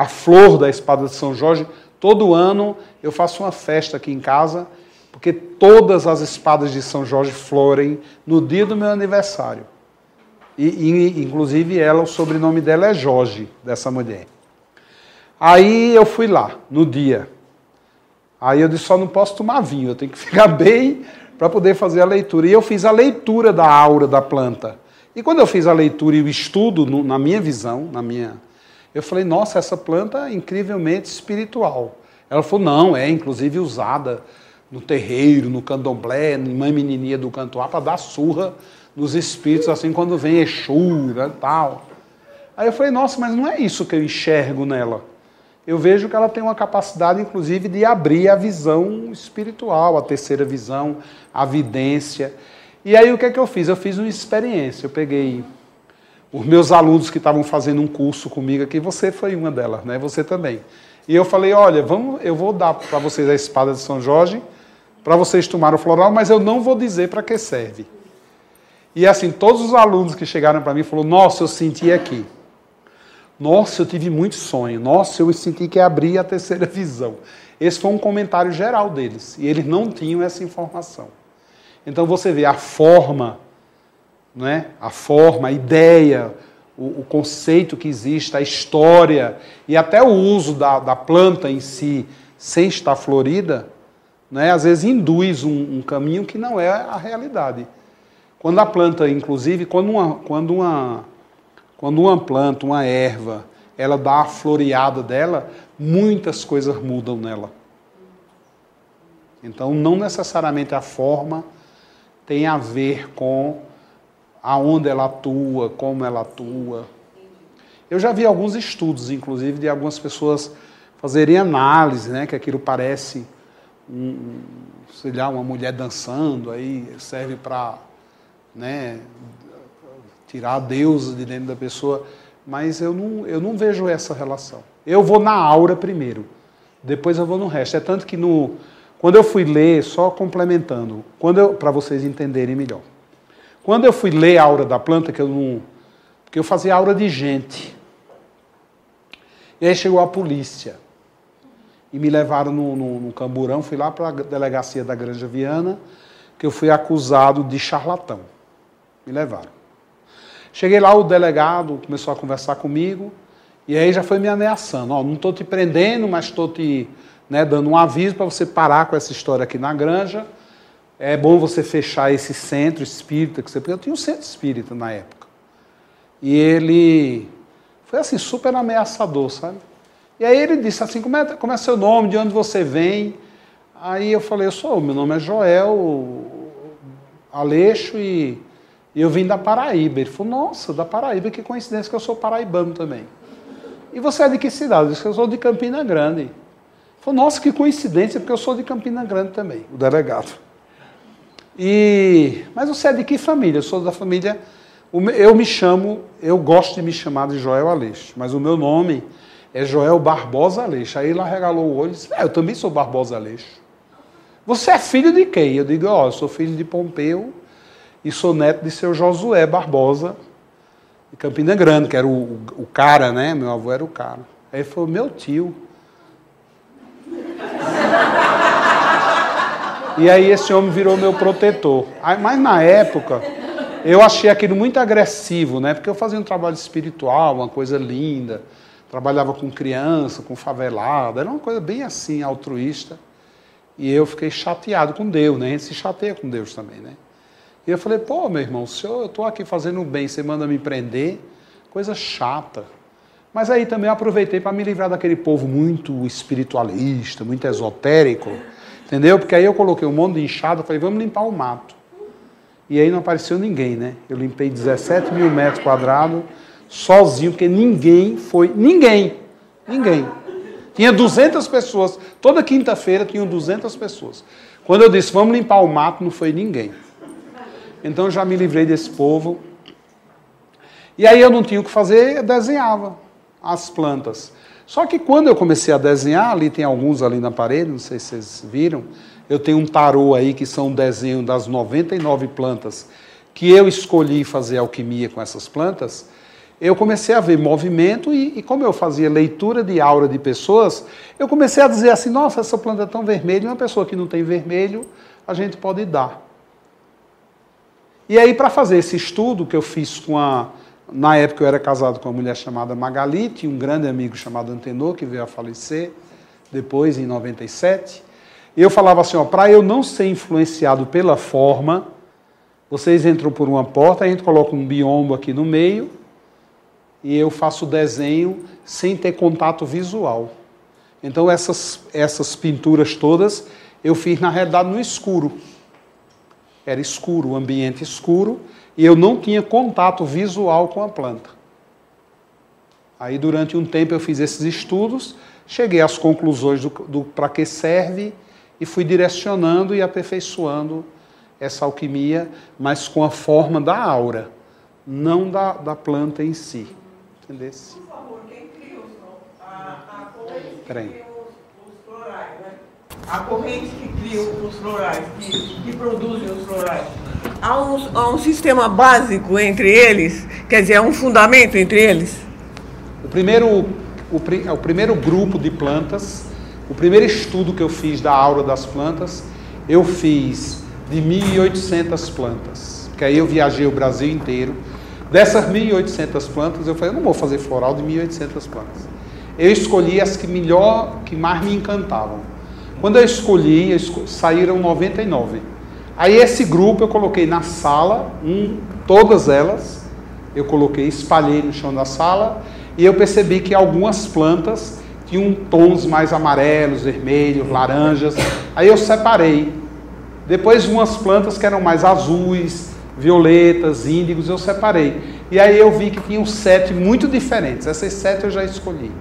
flor da espada de São Jorge, todo ano eu faço uma festa aqui em casa, porque todas as espadas de São Jorge florem no dia do meu aniversário. E inclusive o sobrenome dela é Jorge, dessa mulher. Aí eu fui lá, no dia. Aí eu disse, só não posso tomar vinho, eu tenho que ficar bem para poder fazer a leitura. E eu fiz a leitura da aura da planta. E quando eu fiz a leitura e o estudo, na minha visão, eu falei, nossa, essa planta é incrivelmente espiritual. Ela falou, não, é inclusive usada no terreiro, no candomblé, em mãe menininha do cantoá, para dar surra nos espíritos, assim, quando vem Exu, né, tal. Aí eu falei, nossa, mas não é isso que eu enxergo nela. Eu vejo que ela tem uma capacidade, inclusive, de abrir a visão espiritual, a terceira visão, a vidência. E aí o que é que eu fiz? Eu fiz uma experiência. Eu peguei os meus alunos que estavam fazendo um curso comigo aqui, você foi uma delas, né? Você também. E eu falei, olha, eu vou dar para vocês a espada de São Jorge, para vocês tomarem o floral, mas eu não vou dizer para que serve. E assim, todos os alunos que chegaram para mim falaram, nossa, eu senti aqui. Nossa, eu tive muito sonho. Nossa, eu senti que abria a terceira visão. Esse foi um comentário geral deles. E eles não tinham essa informação. Então você vê a forma, né? A forma, a ideia, o conceito que existe, a história e até o uso da planta em si, sem estar florida, né? Às vezes induz um caminho que não é a realidade. Quando a planta, inclusive, quando uma planta, uma erva, ela dá a floreada dela, muitas coisas mudam nela. Então, não necessariamente a forma tem a ver com aonde ela atua, como ela atua. Eu já vi alguns estudos, inclusive, de algumas pessoas fazerem análise, né, que aquilo parece, sei lá, uma mulher dançando, aí serve para, né, tirar a deusa de dentro da pessoa, mas eu não vejo essa relação. Eu vou na aura primeiro, depois eu vou no resto. É tanto que quando eu fui ler, só complementando, para vocês entenderem melhor, quando eu fui ler a aura da planta, porque eu fazia aura de gente, e aí chegou a polícia, e me levaram no Camburão, fui lá para a delegacia da Granja Viana, que eu fui acusado de charlatão. Me levaram. Cheguei lá, o delegado começou a conversar comigo, e aí já foi me ameaçando. Ó, não estou te prendendo, mas estou te dando um aviso para você parar com essa história aqui na granja. É bom você fechar esse centro espírita, porque eu tinha um centro espírita na época. E ele foi assim, super ameaçador, sabe? E aí ele disse assim, como é seu nome, de onde você vem? Aí eu falei, meu nome é Joel Aleixo e eu vim da Paraíba. Ele falou, nossa, da Paraíba, que coincidência que eu sou paraibano também. E você é de que cidade? Eu disse que eu sou de Campina Grande. Ele falou, nossa, que coincidência, porque eu sou de Campina Grande também, o delegado. Mas você é de que família? Eu sou da família... Eu gosto de me chamar de Joel Aleixo, mas o meu nome é Joel Barbosa Aleixo. Aí ele arregalou o olho e disse, eu também sou Barbosa Aleixo. Você é filho de quem? Eu digo, eu sou filho de Pompeu e sou neto de seu Josué Barbosa, de Campina Grande, que era o cara, né? Meu avô era o cara. Aí ele falou, meu tio. E aí esse homem virou meu protetor. Mas na época, eu achei aquilo muito agressivo, né? Porque eu fazia um trabalho espiritual, uma coisa linda. Trabalhava com criança, com favelada. Era uma coisa bem assim, altruísta. E eu fiquei chateado com Deus, né? A gente se chateia com Deus também, né? E eu falei, meu irmão, eu estou aqui fazendo bem, você manda me prender? Coisa chata. Mas aí também eu aproveitei para me livrar daquele povo muito espiritualista, muito esotérico, entendeu? Porque aí eu coloquei um monte de enxada, falei, vamos limpar o mato. E aí não apareceu ninguém, né? Eu limpei 17 mil metros quadrados, sozinho, porque ninguém. Tinha 200 pessoas, toda quinta-feira tinham 200 pessoas. Quando eu disse, vamos limpar o mato, não foi ninguém. Então eu já me livrei desse povo. E aí eu não tinha o que fazer, eu desenhava as plantas. Só que quando eu comecei a desenhar, ali tem alguns ali na parede, não sei se vocês viram, eu tenho um tarô aí que são um desenho das 99 plantas que eu escolhi fazer alquimia com essas plantas. Eu comecei a ver movimento e como eu fazia leitura de aura de pessoas, eu comecei a dizer assim, nossa, essa planta é tão vermelha, uma pessoa que não tem vermelho, a gente pode dar. E aí, para fazer esse estudo que eu fiz na época eu era casado com uma mulher chamada Magali, tinha um grande amigo chamado Antenor, que veio a falecer depois, em 97. E eu falava assim, para eu não ser influenciado pela forma, vocês entram por uma porta, a gente coloca um biombo aqui no meio, e eu faço o desenho sem ter contato visual. Então essas pinturas todas eu fiz na realidade no escuro. Era escuro, o ambiente escuro, e eu não tinha contato visual com a planta. Aí durante um tempo eu fiz esses estudos, cheguei às conclusões do para que serve, e fui direcionando e aperfeiçoando essa alquimia, mas com a forma da aura, não da planta em si. Entendeu? Por favor, quem cria a corrente que cria os florais, né? A corrente que cria os florais, que produzem os florais. Há um sistema básico entre eles, quer dizer, há um fundamento entre eles? O primeiro grupo de plantas, o primeiro estudo que eu fiz da aura das plantas, eu fiz de 1.800 plantas, porque aí eu viajei o Brasil inteiro. Dessas 1.800 plantas, eu falei, eu não vou fazer floral de 1.800 plantas. Eu escolhi as que mais me encantavam. Quando eu escolhi, saíram 99. Aí esse grupo eu coloquei na sala, todas elas, eu coloquei, espalhei no chão da sala, e eu percebi que algumas plantas tinham tons mais amarelos, vermelhos, laranjas. Aí eu separei. Depois umas plantas que eram mais azuis, violetas, índigos, eu separei. E aí eu vi que tinham 7 muito diferentes. Essas 7 eu já escolhi.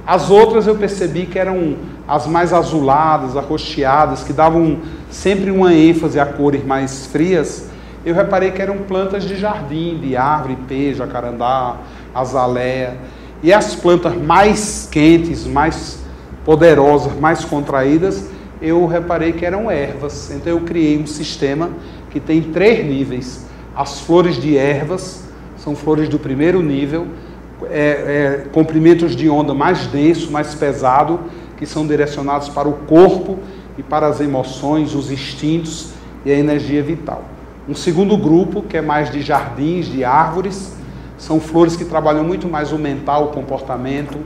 As outras eu percebi que eram as mais azuladas, arroxeadas, que davam sempre uma ênfase a cores mais frias. Eu reparei que eram plantas de jardim, de árvore, ipê, jacarandá, azaleia. E as plantas mais quentes, mais poderosas, mais contraídas, eu reparei que eram ervas. Então eu criei um sistema que tem 3 níveis. As flores de ervas são flores do primeiro nível, comprimentos de onda mais denso, mais pesado, que são direcionados para o corpo e para as emoções, os instintos e a energia vital. Um segundo grupo, que é mais de jardins, de árvores, São flores que trabalham muito mais o mental, o comportamento.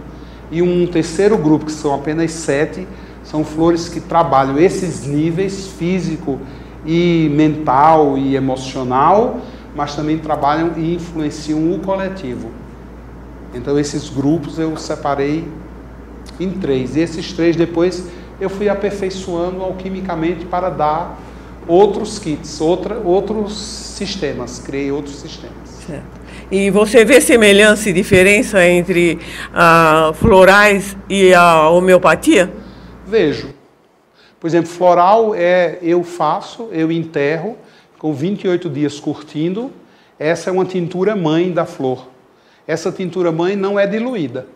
E um terceiro grupo, que são apenas 7, são flores que trabalham esses níveis físico e mental e emocional, mas também trabalham e influenciam o coletivo. Então esses grupos eu separei em 3. E esses 3 depois eu fui aperfeiçoando alquimicamente para dar outros kits, outros sistemas, criei outros sistemas. Certo. E você vê semelhança e diferença entre florais e a homeopatia? Vejo. Por exemplo, floral eu enterro com 28 dias curtindo. Essa é uma tintura mãe da flor. Essa tintura mãe não é diluída.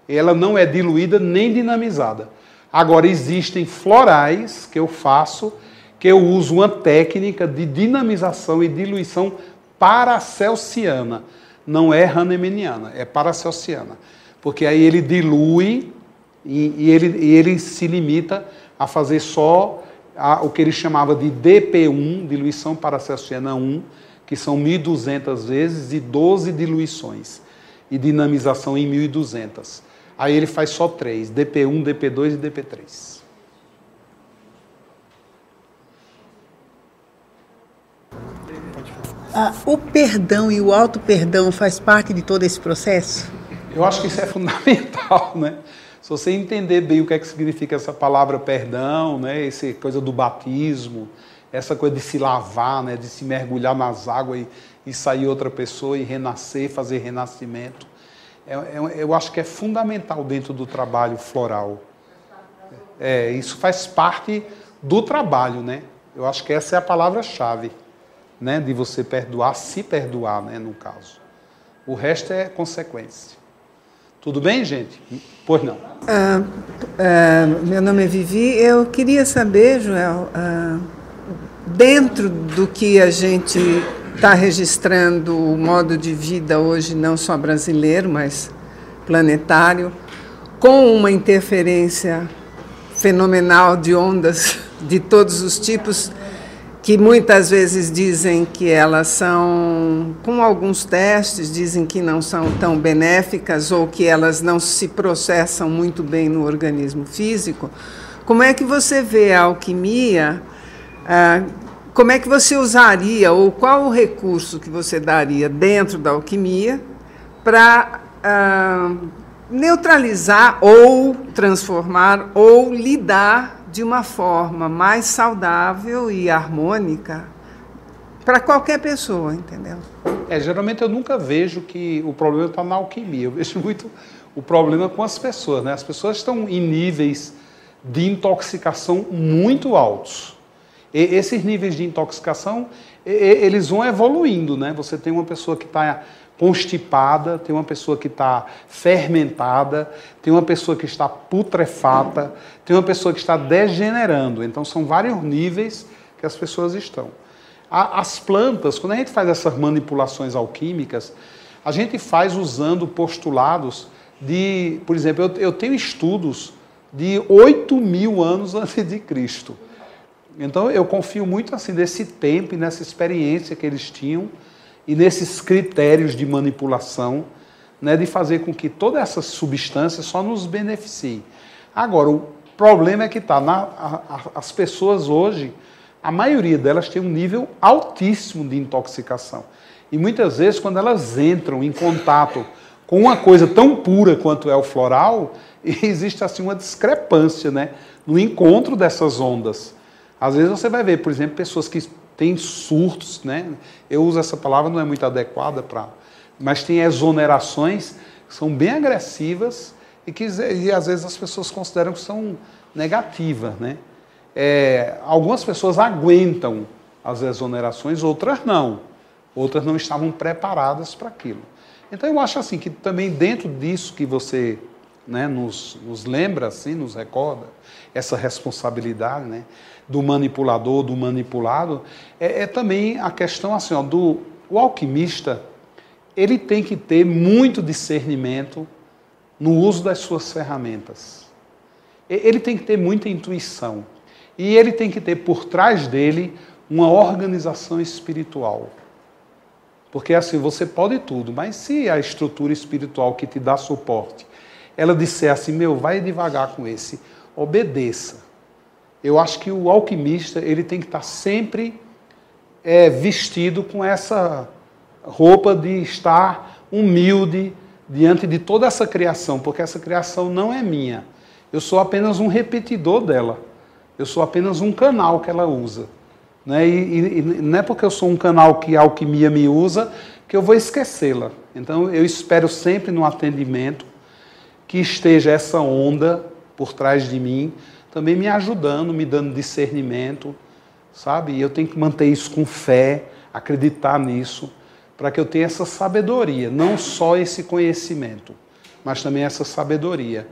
Ela não é diluída nem dinamizada. Agora, existem florais que eu faço, que eu uso uma técnica de dinamização e diluição paracelsiana. Não é hahnemanniana, é paracelsiana. Porque aí ele dilui e ele se limita a fazer só o que ele chamava de DP1, diluição paracelsiana 1, que são 1.200 vezes e 12 diluições. E dinamização em 1.200. Aí ele faz só 3, DP1, DP2 e DP3. O perdão e o auto-perdão faz parte de todo esse processo? Eu acho que isso é fundamental, né? Se você entender bem o que é que significa essa palavra perdão, né? Essa coisa do batismo, essa coisa de se lavar, né? De se mergulhar nas águas e sair outra pessoa e renascer, fazer renascimento. Eu acho que é fundamental dentro do trabalho floral. Isso faz parte do trabalho, né? Eu acho que essa é a palavra-chave, né? De você perdoar, se perdoar, né? No caso. O resto é consequência. Tudo bem, gente? Pois não. Meu nome é Vivi. Eu queria saber, Joel, dentro do que a gente está registrando o modo de vida hoje, não só brasileiro, mas planetário, com uma interferência fenomenal de ondas de todos os tipos, que muitas vezes dizem que elas são, com alguns testes, dizem que não são tão benéficas ou que elas não se processam muito bem no organismo físico. Como é que você vê a alquimia? Como é que você usaria, ou qual o recurso que você daria dentro da alquimia para neutralizar ou transformar ou lidar de uma forma mais saudável e harmônica para qualquer pessoa, entendeu? Geralmente eu nunca vejo que o problema está na alquimia, eu vejo muito o problema com as pessoas, né? As pessoas estão em níveis de intoxicação muito altos. Esses níveis de intoxicação, eles vão evoluindo, né? Você tem uma pessoa que está constipada, tem uma pessoa que está fermentada, tem uma pessoa que está putrefata, tem uma pessoa que está degenerando. Então, são vários níveis que as pessoas estão. As plantas, quando a gente faz essas manipulações alquímicas, a gente faz usando postulados de... Por exemplo, eu tenho estudos de 8.000 anos antes de Cristo. Então, eu confio muito assim nesse tempo e nessa experiência que eles tinham e nesses critérios de manipulação, né, de fazer com que todas essas substâncias só nos beneficiem. Agora, o problema é que as pessoas hoje, a maioria delas tem um nível altíssimo de intoxicação. E muitas vezes, quando elas entram em contato com uma coisa tão pura quanto é o floral, existe assim uma discrepância, né, no encontro dessas ondas. Às vezes você vai ver, por exemplo, pessoas que têm surtos, né? Eu uso essa palavra, não é muito adequada para... Mas tem exonerações que são bem agressivas e às vezes as pessoas consideram que são negativas, né? Algumas pessoas aguentam as exonerações, outras não. Outras não estavam preparadas para aquilo. Então eu acho assim que também dentro disso que você, né, nos lembra, assim, nos recorda, essa responsabilidade, né, do manipulador, do manipulado, também a questão assim, ó, o alquimista, ele tem que ter muito discernimento no uso das suas ferramentas. Ele tem que ter muita intuição. E ele tem que ter por trás dele uma organização espiritual. Porque assim, você pode tudo, mas se a estrutura espiritual que te dá suporte, ela disser assim, meu, vai devagar com esse, obedeça. Eu acho que o alquimista, ele tem que estar sempre vestido com essa roupa de estar humilde diante de toda essa criação, porque essa criação não é minha. Eu sou apenas um repetidor dela. Eu sou apenas um canal que ela usa. Né? E não é porque eu sou um canal que a alquimia me usa que eu vou esquecê-la. Então eu espero sempre no atendimento que esteja essa onda por trás de mim, também me ajudando, me dando discernimento, sabe? E eu tenho que manter isso com fé, acreditar nisso, para que eu tenha essa sabedoria, não só esse conhecimento, mas também essa sabedoria,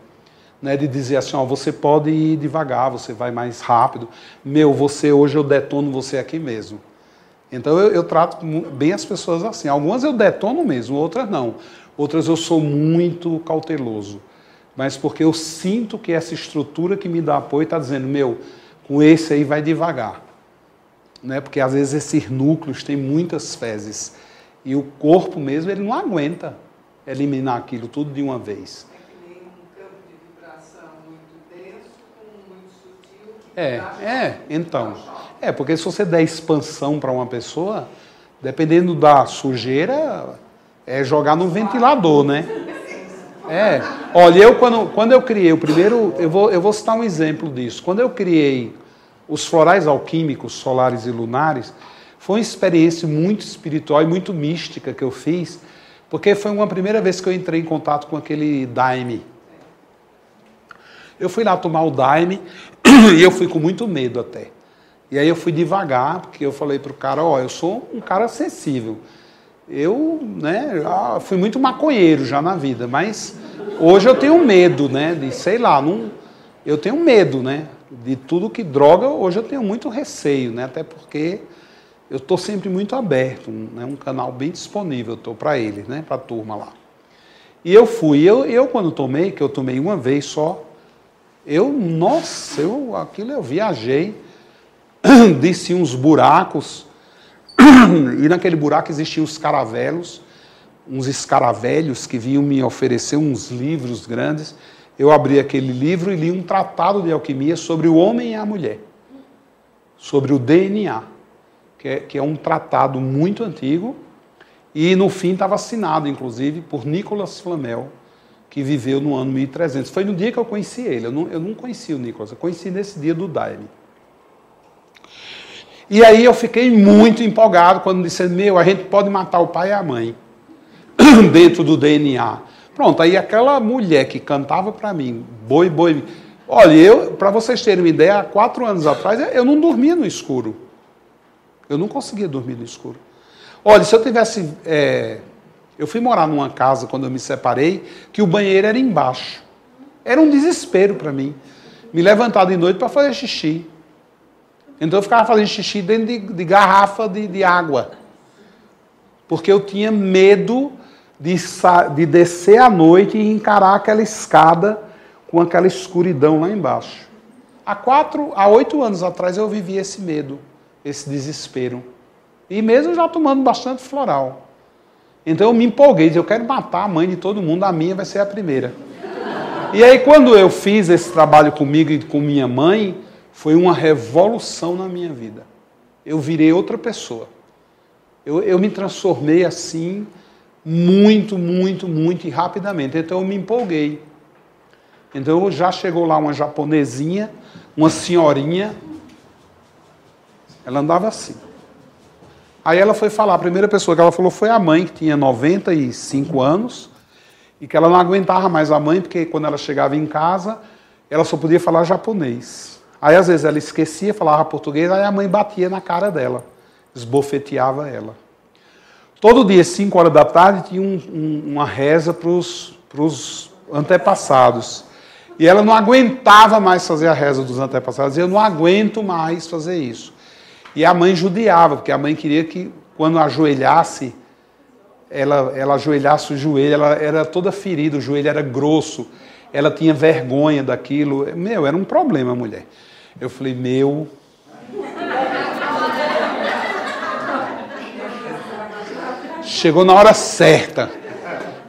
né? De dizer assim, ó, você pode ir devagar, você vai mais rápido, hoje eu detono você aqui mesmo. Então eu trato bem as pessoas assim, algumas eu detono mesmo, outras não. Outras eu sou muito cauteloso, mas porque eu sinto que essa estrutura que me dá apoio está dizendo, com esse aí vai devagar. Né? Porque às vezes esses núcleos têm muitas fezes e o corpo mesmo ele não aguenta eliminar aquilo tudo de uma vez. É que nem um campo de vibração muito denso com muito sutil. Então. Porque se você der expansão para uma pessoa, dependendo da sujeira, é jogar no ventilador, né? Olha, quando eu criei o primeiro, eu vou citar um exemplo disso. Quando eu criei os florais alquímicos, solares e lunares, foi uma experiência muito espiritual e muito mística que eu fiz, porque foi uma primeira vez que eu entrei em contato com aquele daime. Eu fui lá tomar o daime e eu fui com muito medo até. E aí eu fui devagar, porque eu falei para o cara, eu sou um cara sensível. Eu, fui muito maconheiro já na vida, mas hoje eu tenho medo, eu tenho medo, de tudo que droga, hoje eu tenho muito receio, até porque eu estou sempre muito aberto, um canal bem disponível, estou para ele, para a turma lá. E eu fui, eu quando tomei, que eu tomei uma vez só, eu viajei, desci uns buracos, e naquele buraco existiam uns caravelos, uns escaravelhos que vinham me oferecer uns livros grandes. Eu abri aquele livro e li um tratado de alquimia sobre o homem e a mulher, sobre o DNA, que é um tratado muito antigo, e no fim estava assinado, inclusive, por Nicolas Flamel, que viveu no ano 1300. Foi no dia que eu conheci ele, eu não conheci o Nicolas, eu conheci nesse dia do daime. E aí eu fiquei muito empolgado quando disse, a gente pode matar o pai e a mãe dentro do DNA. Pronto, aí aquela mulher que cantava para mim, boi, boi... Olha, para vocês terem uma ideia, há 4 anos atrás, eu não dormia no escuro. Eu não conseguia dormir no escuro. Olha, se eu tivesse... Eu fui morar numa casa, quando eu me separei, que o banheiro era embaixo. Era um desespero para mim. Me levantar de noite para fazer xixi. Então eu ficava fazendo xixi dentro de garrafa de água. Porque eu tinha medo de descer à noite e encarar aquela escada com aquela escuridão lá embaixo. Há 8 anos atrás eu vivi esse medo, esse desespero. E mesmo já tomando bastante floral. Então eu me empolguei, eu quero matar a mãe de todo mundo, a minha vai ser a primeira. E aí quando eu fiz esse trabalho comigo e com minha mãe, foi uma revolução na minha vida. Eu virei outra pessoa. Eu me transformei assim, muito, muito, muito e rapidamente. Então eu me empolguei. Então já chegou lá uma japonesinha, uma senhorinha, ela andava assim. Aí ela foi falar, a primeira pessoa que ela falou foi a mãe, que tinha 95 anos, e que ela não aguentava mais a mãe, porque quando ela chegava em casa, ela só podia falar japonês. Aí às vezes ela esquecia, falava português, aí a mãe batia na cara dela, esbofeteava ela. Todo dia, 5 horas da tarde, tinha uma reza para os antepassados. E ela não aguentava mais fazer a reza dos antepassados, eu não aguento mais fazer isso. E a mãe judiava, porque a mãe queria que, quando ajoelhasse, ela ajoelhasse o joelho, ela era toda ferida, o joelho era grosso, ela tinha vergonha daquilo. Era um problema a mulher. Eu falei, chegou na hora certa.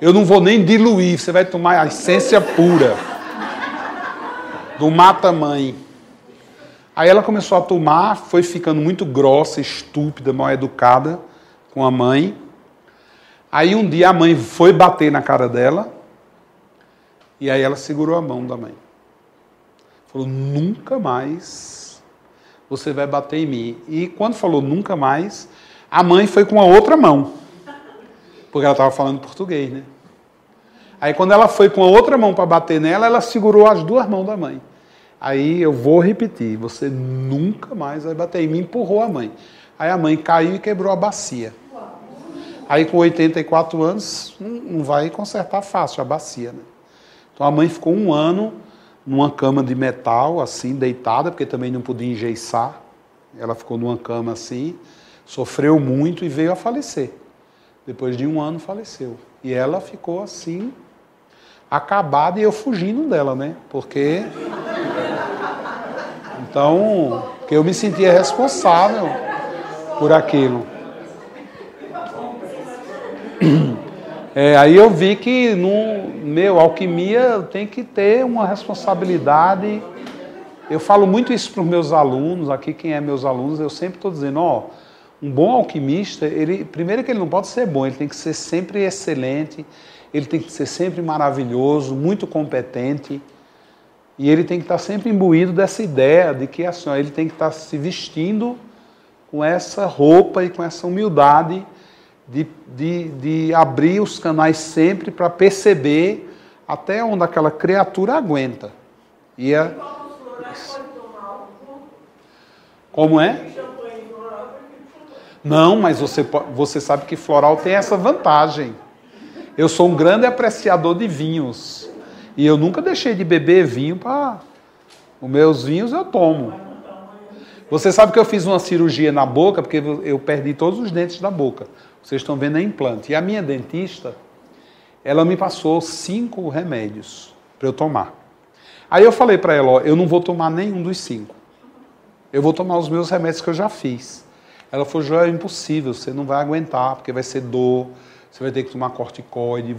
Eu não vou nem diluir, você vai tomar a essência pura do mata-mãe. Aí ela começou a tomar, foi ficando muito grossa, estúpida, mal educada com a mãe. Aí um dia a mãe foi bater na cara dela, e aí ela segurou a mão da mãe. Falou, nunca mais você vai bater em mim. E quando falou nunca mais, a mãe foi com a outra mão, porque ela estava falando português, né? Aí quando ela foi com a outra mão para bater nela, ela segurou as duas mãos da mãe. Aí eu vou repetir, você nunca mais vai bater em mim, empurrou a mãe. Aí a mãe caiu e quebrou a bacia. Aí com 84 anos, não vai consertar fácil a bacia, né? Então a mãe ficou 1 ano numa cama de metal, assim, deitada, porque também não podia engessar. Ela ficou numa cama assim, sofreu muito e veio a falecer. Depois de 1 ano faleceu. E ela ficou assim, acabada, e eu fugindo dela, né? Porque eu me sentia responsável por aquilo. Aí eu vi que alquimia tem que ter uma responsabilidade. Eu falo muito isso para os meus alunos, aqui quem é meus alunos, eu sempre estou dizendo, um bom alquimista, primeiro que ele não pode ser bom, ele tem que ser sempre excelente, ele tem que ser sempre maravilhoso, muito competente, e ele tem que estar sempre imbuído dessa ideia de que assim, ele tem que estar se vestindo com essa roupa e com essa humildade de abrir os canais sempre para perceber até onde aquela criatura aguenta. Como é? Não, mas você sabe que floral tem essa vantagem. Eu sou um grande apreciador de vinhos. E eu nunca deixei de beber vinho para... Os meus vinhos eu tomo. Você sabe que eu fiz uma cirurgia na boca, porque eu perdi todos os dentes da boca. Vocês estão vendo a implante. E a minha dentista, ela me passou 5 remédios para eu tomar. Aí eu falei para ela, eu não vou tomar nenhum dos 5. Eu vou tomar os meus remédios que eu já fiz. Ela falou, Joel, é impossível, você não vai aguentar, porque vai ser dor, você vai ter que tomar corticoide,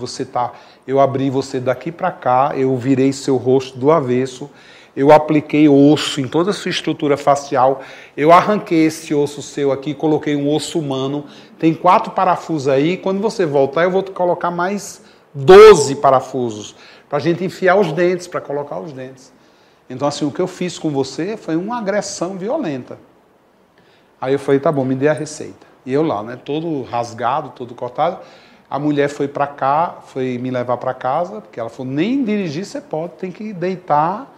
eu abri você daqui para cá, eu virei seu rosto do avesso, eu apliquei osso em toda a sua estrutura facial, eu arranquei esse osso seu aqui, coloquei um osso humano, tem 4 parafusos aí, quando você voltar eu vou colocar mais 12 parafusos, para a gente enfiar os dentes, para colocar os dentes. Então assim, o que eu fiz com você foi uma agressão violenta. Aí eu falei, tá bom, me dê a receita. E eu lá, né, todo rasgado, todo cortado. A mulher foi para cá, foi me levar para casa, porque ela falou, nem dirigir você pode, tem que deitar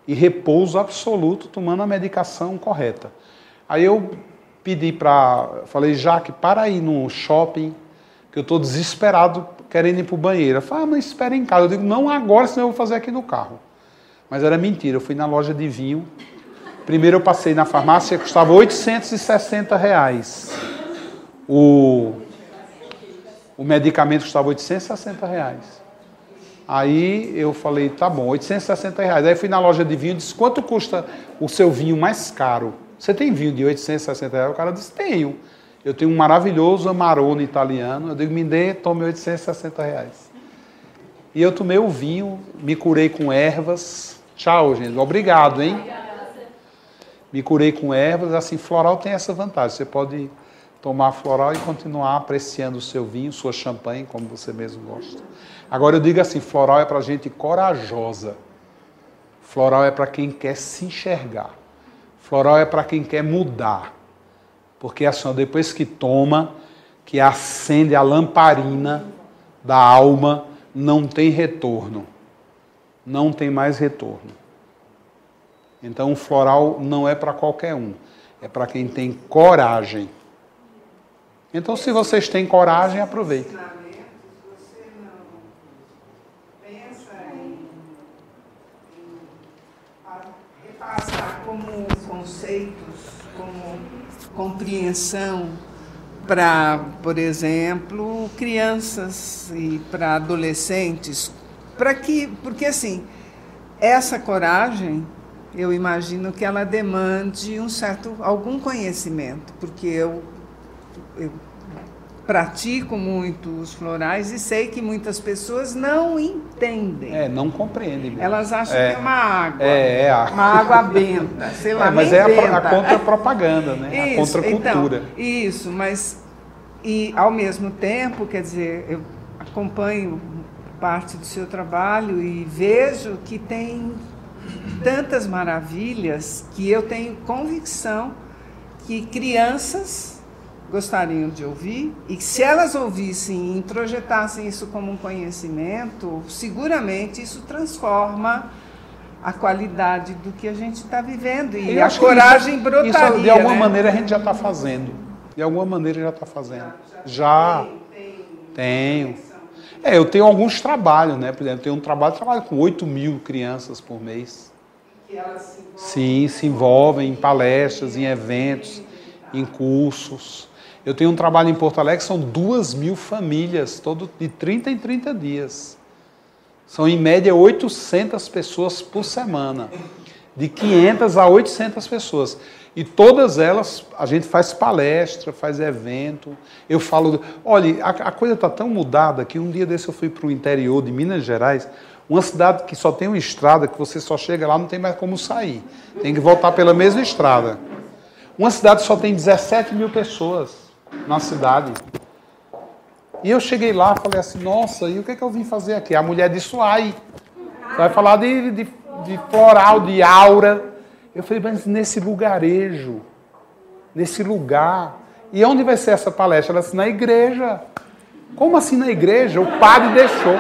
e repouso absoluto, tomando a medicação correta. Aí eu falei, Jaque, para aí no shopping, que eu estou desesperado, querendo ir para o banheiro. Ela falou, mas espera em casa. Eu digo, não agora, senão eu vou fazer aqui no carro. Mas era mentira, eu fui na loja de vinho. Primeiro eu passei na farmácia, custava R$860. O medicamento custava R$860. Aí eu falei, tá bom, R$860. Aí eu fui na loja de vinho e disse, quanto custa o seu vinho mais caro? Você tem vinho de R$860? O cara disse, tenho. Eu tenho um maravilhoso Amarone italiano. Eu digo, me dê, tome R$860. E eu tomei o vinho, me curei com ervas. Tchau, gente. Obrigado, hein? Me curei com ervas. Assim, floral tem essa vantagem. Você pode tomar floral e continuar apreciando o seu vinho, sua champanhe, como você mesmo gosta. Agora eu digo assim, floral é para gente corajosa. Floral é para quem quer se enxergar. Floral é para quem quer mudar. Porque assim, depois que toma, que acende a lamparina da alma, não tem retorno. Não tem mais retorno. Então o floral não é para qualquer um. É para quem tem coragem. Então se vocês têm coragem, aproveitem. Você não pensa em repassar como conceitos, como compreensão para, por exemplo, crianças e para adolescentes, porque assim, essa coragem, eu imagino que ela demande algum conhecimento, porque eu pratico muito os florais e sei que muitas pessoas não entendem. Não compreendem mesmo. Elas acham que é uma água. Uma água benta, sei lá, mas nem é benta. A contra-propaganda, né? A contra-cultura. Então, isso, mas... E, ao mesmo tempo, quer dizer, eu acompanho parte do seu trabalho e vejo que tem tantas maravilhas que eu tenho convicção que crianças gostariam de ouvir e que se elas ouvissem e introjetassem isso como um conhecimento, seguramente isso transforma a qualidade do que a gente está vivendo e a coragem brotaria. Isso, de alguma maneira, a gente já está fazendo. De alguma maneira já está fazendo. Já. Tenho. Eu tenho alguns trabalhos, né? Por exemplo, eu trabalho com 8.000 crianças por mês. Que elas se envolvem. Sim, se envolvem em palestras, em eventos, em cursos. Eu tenho um trabalho em Porto Alegre, são 2.000 famílias, de 30 em 30 dias. São, em média, 800 pessoas por semana. De 500 a 800 pessoas. E todas elas, a gente faz palestra, faz evento. Eu falo... Olha, a coisa está tão mudada que um dia desse eu fui para o interior de Minas Gerais, uma cidade que só tem uma estrada, que você só chega lá, não tem mais como sair. Tem que voltar pela mesma estrada. Uma cidade só tem 17.000 pessoas na cidade. E eu cheguei lá e falei assim, nossa, e o que é que eu vim fazer aqui? A mulher disse, ai, vai falar de floral, de aura. Eu falei, mas nesse lugarejo, nesse lugar. E onde vai ser essa palestra? Ela disse, na igreja. Como assim na igreja? O padre deixou.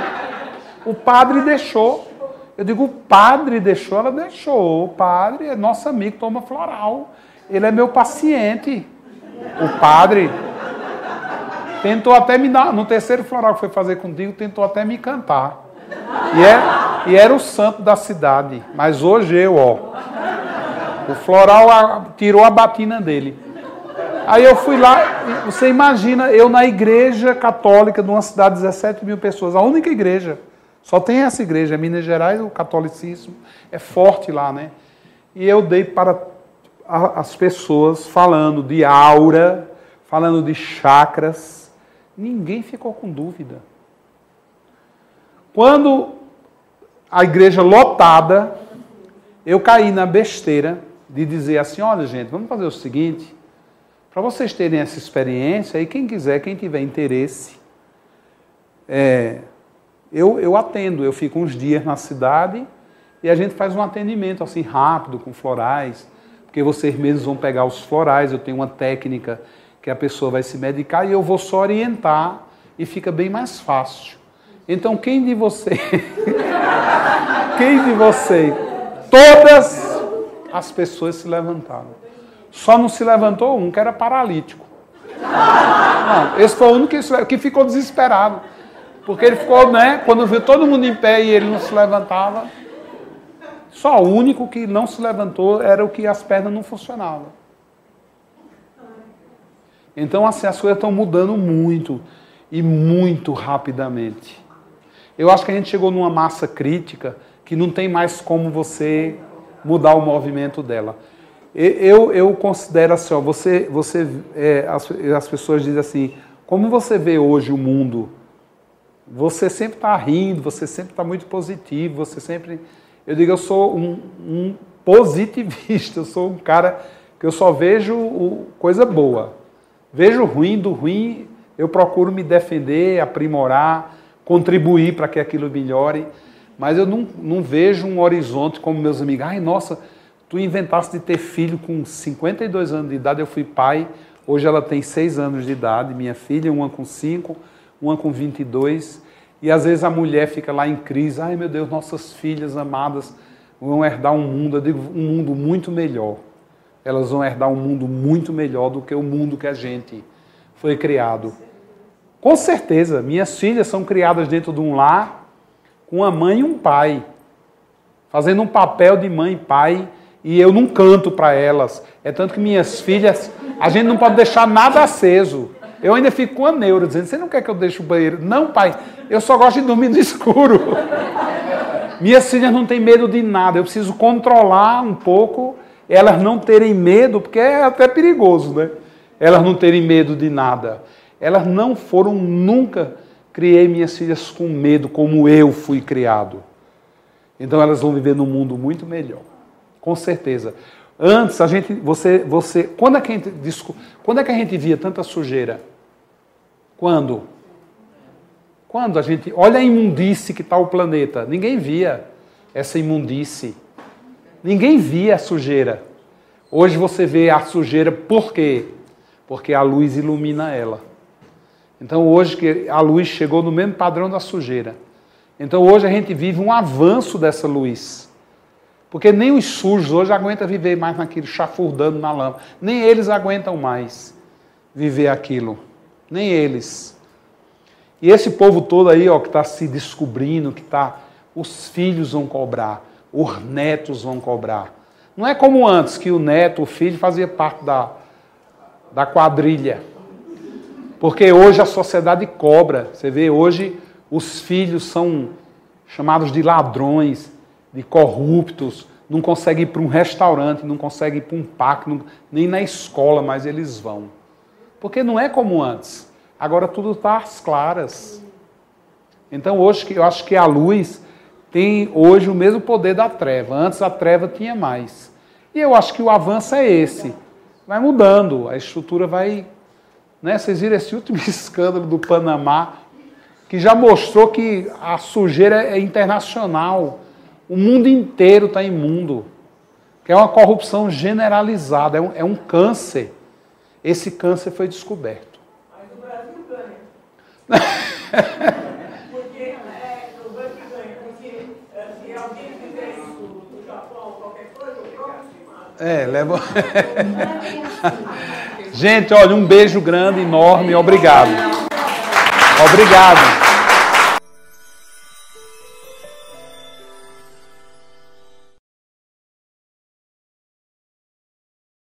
O padre deixou. Eu digo, o padre deixou? Ela deixou. O padre é nosso amigo, toma floral. Ele é meu paciente. O padre tentou até me dar, no terceiro floral que foi fazer contigo, tentou até me cantar. E era o santo da cidade. Mas hoje o floral tirou a batina dele. Aí eu fui lá, você imagina, eu na igreja católica de uma cidade de 17.000 pessoas, a única igreja, só tem essa igreja, Minas Gerais, o catolicismo é forte lá, né? E eu dei para as pessoas falando de aura, falando de chakras, ninguém ficou com dúvida. Quando a igreja lotada, eu caí na besteira de dizer assim, olha gente, vamos fazer o seguinte, para vocês terem essa experiência, e quem quiser, quem tiver interesse, eu atendo, eu fico uns dias na cidade e a gente faz um atendimento assim rápido, com florais, porque vocês mesmos vão pegar os florais, eu tenho uma técnica que a pessoa vai se medicar e eu vou só orientar e fica bem mais fácil. Então, quem de vocês, todas as pessoas se levantaram. Só não se levantou um que era paralítico. Não, esse foi o único que ficou desesperado. Porque ele ficou, né, quando viu todo mundo em pé e ele não se levantava, só o único que não se levantou era o que as pernas não funcionavam. Então, assim, as coisas estão mudando muito e muito rapidamente. Eu acho que a gente chegou numa massa crítica que não tem mais como você mudar o movimento dela. Eu considero assim, ó, as pessoas dizem assim, como você vê hoje o mundo, você sempre está rindo, você sempre está muito positivo, você sempre... Eu digo, eu sou um positivista, eu sou um cara que eu só vejo coisa boa. Vejo ruim, do ruim eu procuro me defender, aprimorar, contribuir para que aquilo melhore, mas eu não vejo um horizonte como meus amigos. Ai, nossa, tu inventaste de ter filho com 52 anos de idade, eu fui pai, hoje ela tem 6 anos de idade, minha filha, uma com 5, uma com 22, e às vezes a mulher fica lá em crise, ai meu Deus, nossas filhas amadas vão herdar um mundo, eu digo, um mundo muito melhor. Elas vão herdar um mundo muito melhor do que o mundo que a gente foi criado. Com certeza, minhas filhas são criadas dentro de um lar com uma mãe e um pai, fazendo um papel de mãe e pai, e eu não canto para elas. É tanto que minhas filhas, a gente não pode deixar nada aceso. Eu ainda fico com a neura, dizendo, você não quer que eu deixe o banheiro? Não, pai, eu só gosto de dormir no escuro. Minhas filhas não têm medo de nada, eu preciso controlar um pouco, elas não terem medo, porque é até perigoso, né? Elas não terem medo de nada. Elas não foram, nunca criei minhas filhas com medo, como eu fui criado. Então elas vão viver num mundo muito melhor, com certeza. Antes, a gente, quando é que a gente via tanta sujeira? Quando a gente, olha a imundície que está o planeta, ninguém via essa imundície, ninguém via a sujeira. Hoje você vê a sujeira, por quê? Porque a luz ilumina ela. Então hoje que a luz chegou no mesmo padrão da sujeira. Então hoje a gente vive um avanço dessa luz. Porque nem os sujos hoje aguentam viver mais naquilo, chafurdando na lama. Nem eles aguentam mais viver aquilo. Nem eles. E esse povo todo aí, ó, que está se descobrindo, os filhos vão cobrar, os netos vão cobrar. Não é como antes, que o neto, o filho, fazia parte da quadrilha. Porque hoje a sociedade cobra. Você vê, hoje os filhos são chamados de ladrões, de corruptos, não conseguem ir para um restaurante, não conseguem ir para um parque, nem na escola, mas eles vão. Porque não é como antes. Agora tudo está às claras. Então hoje eu acho que a luz tem hoje o mesmo poder da treva. Antes a treva tinha mais. E eu acho que o avanço é esse. Vai mudando, a estrutura vai... Né? Vocês viram esse último escândalo do Panamá, que já mostrou que a sujeira é internacional. O mundo inteiro está imundo. Que é uma corrupção generalizada, é um câncer. Esse câncer foi descoberto. Mas o Brasil ganha. Porque o Brasil ganha. Porque se alguém fizer isso no Japão, qualquer coisa, o próprio se mata. Leva... Gente, olha, um beijo grande, enorme, obrigado. Obrigado.